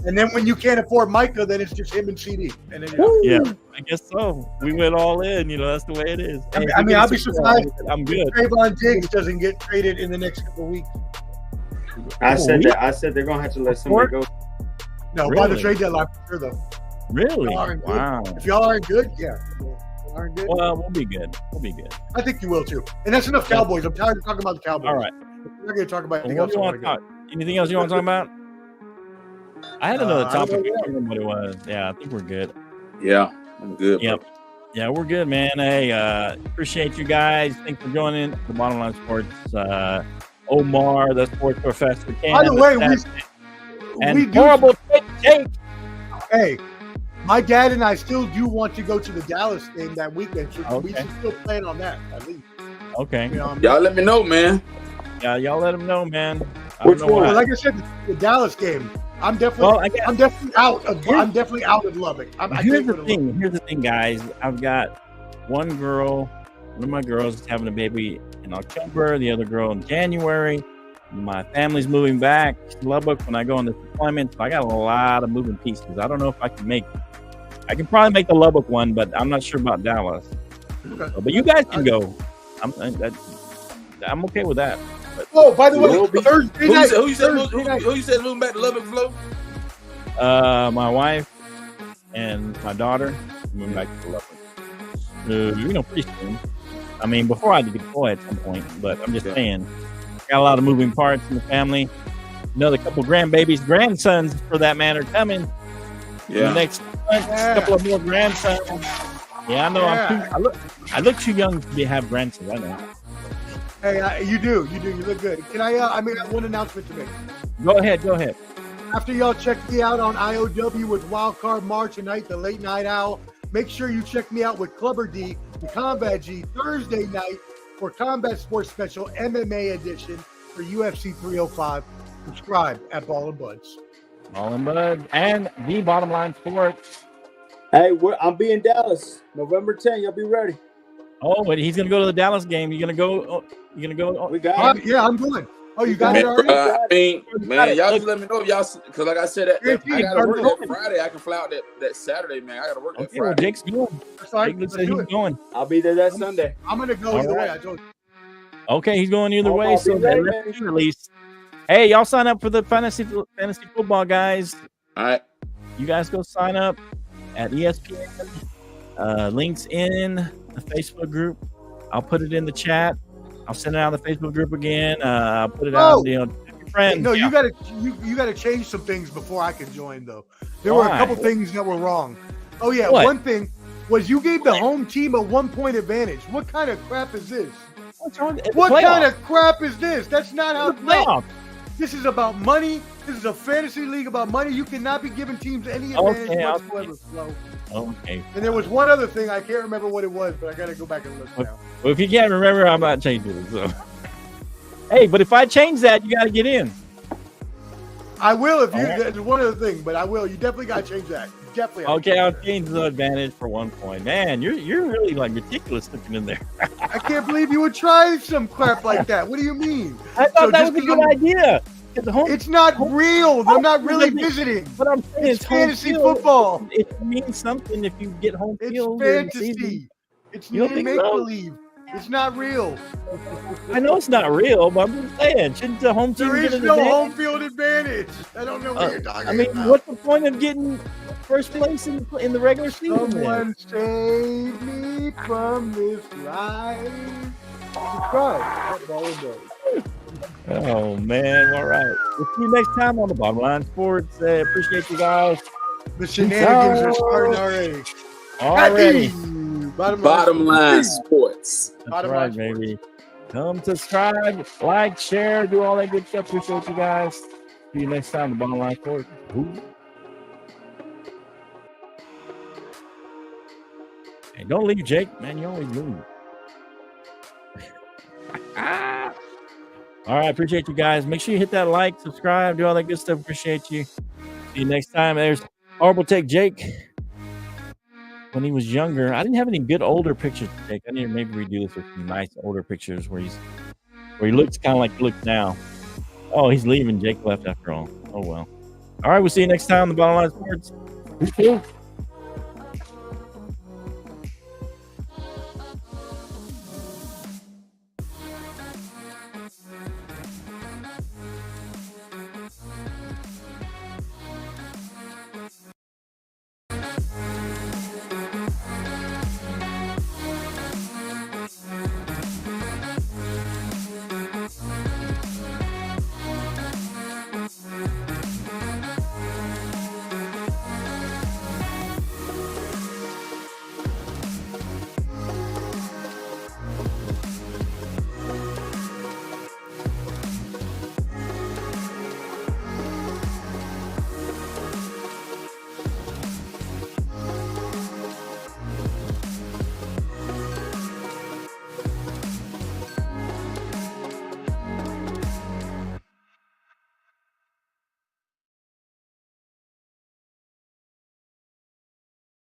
And then when you can't afford Micah, then it's just him and CeeDee. And then yeah, I guess so. We went all in. That's the way it is. I mean, I'll be surprised. I'm good. If Trayvon Diggs doesn't get traded in the next couple of weeks. I said they're gonna have to let somebody go. No, by the trade deadline for sure though. Really? Wow. If y'all aren't good, yeah. Aren't good. Well, we'll be good. I think you will too. And that's enough Cowboys. I'm tired of talking about the Cowboys. All right. We're not gonna talk about anything else. Anything else you want to talk about? I had another topic. I don't remember what it was. Yeah, I think we're good. Yeah, I'm good. Yep. Bro. Yeah, we're good, man. Hey, appreciate you guys. Thanks for joining the Bottom Line Sports. Omar, the sports professor. By the way, we horrible take. Hey, my dad and I still do want to go to the Dallas game that weekend. So we should still plan on that at least. Okay. Y'all let me know, man. Yeah, y'all let them know, man. Which one? Well, like I said, the Dallas game. I'm definitely out of Lubbock. Here's the thing, guys. I've got one of my girls is having a baby in October, the other girl in January. My family's moving back to Lubbock when I go on this deployment. So I got a lot of moving pieces. I don't know if I can probably make the Lubbock one, but I'm not sure about Dallas. Okay. But you guys can go. I'm okay with that. But, oh, by the way, Thursday night. Who you said moving back to Lubbock, Flo? My wife and my daughter moving back to Lubbock. Pretty soon. I mean, before I deploy at some point, but I'm just saying, got a lot of moving parts in the family. Another couple grandbabies, grandsons for that matter, coming. Yeah. The next couple of more grandsons. Yeah, I know. Yeah. I look too young to have grandsons. I know. Hey, you do. You look good. Can I got one announcement to make. Go ahead. After y'all check me out on IOW with Wildcard March tonight, the Late Night Owl, make sure you check me out with Clubber D, the Combat G, Thursday night for Combat Sports Special MMA edition for UFC 305. Subscribe at Ball and Buds. Ball and Buds and the Bottom Line Sports. Hey, I'll be in Dallas November 10th. Y'all be ready. Oh, but he's gonna go to the Dallas game. You gonna go? We got it. Yeah, I'm going. Oh, you got it already? Man, y'all just let me know if y'all, because like I said, I gotta work that Friday. I can fly out that Saturday, man. I gotta work that Friday. Well, Jake's going. Let's do it. Going. I'll be there that Sunday. I'm gonna go either way. I told you. Okay, he's going either way. So let's release. Hey, y'all sign up for the fantasy football, guys. All right. You guys go sign up at ESPN. Links in the Facebook group. I'll put it in the chat. I'll send it out in the Facebook group again. I'll put it out, to your friends. No, you gotta change some things before I can join though. There were a couple things that were wrong. Oh yeah, one thing was you gave the home team a 1-point advantage. What kind of crap is this? What kind of crap is this? That's not how it's played. This is about money. This is a fantasy league about money. You cannot be giving teams any advantage whatsoever. Okay. And there was one other thing. I can't remember what it was, but I got to go back and look now. Well, if you can't remember, I'm not changing it. So. Hey, but if I change that, you got to get in. I will if you. There's one other thing, but I will. You definitely got to change that. Definitely. Okay, I'll change the advantage for 1 point. Man, you're really like ridiculous looking in there. I can't believe you would try some crap like that. What do you mean? I thought that was a good idea. It's not real. They're not really visiting. But I'm saying it's fantasy football. It means something if you get home field. It's fantasy. It's make believe. It's not real. I know it's not real, but I'm just saying, shouldn't the home team there get is no home field advantage? I don't know what you're talking about. What's the point of getting first place in the regular season? Someone save me from this life. Subscribe. Oh man, all right. We'll see you next time on the Bottom Line Sports. Appreciate you guys. The shenanigans are starting already. Bottom Line Sports. That's right, baby. Come subscribe, like, share, do all that good stuff. Appreciate you guys. See you next time on the Bottom Line Sports. Hey, don't leave, Jake. Man, you always leave. All right, appreciate you guys. Make sure you hit that like, subscribe, do all that good stuff. Appreciate you. See you next time. There's Horrible Take Jake. When he was younger, I didn't have any good older pictures to take. I need to maybe redo this with some nice older pictures where he looks kind of like he looks now. Oh, he's leaving. Jake left after all. Oh well. All right, we'll see you next time on the Bottom Line Sports.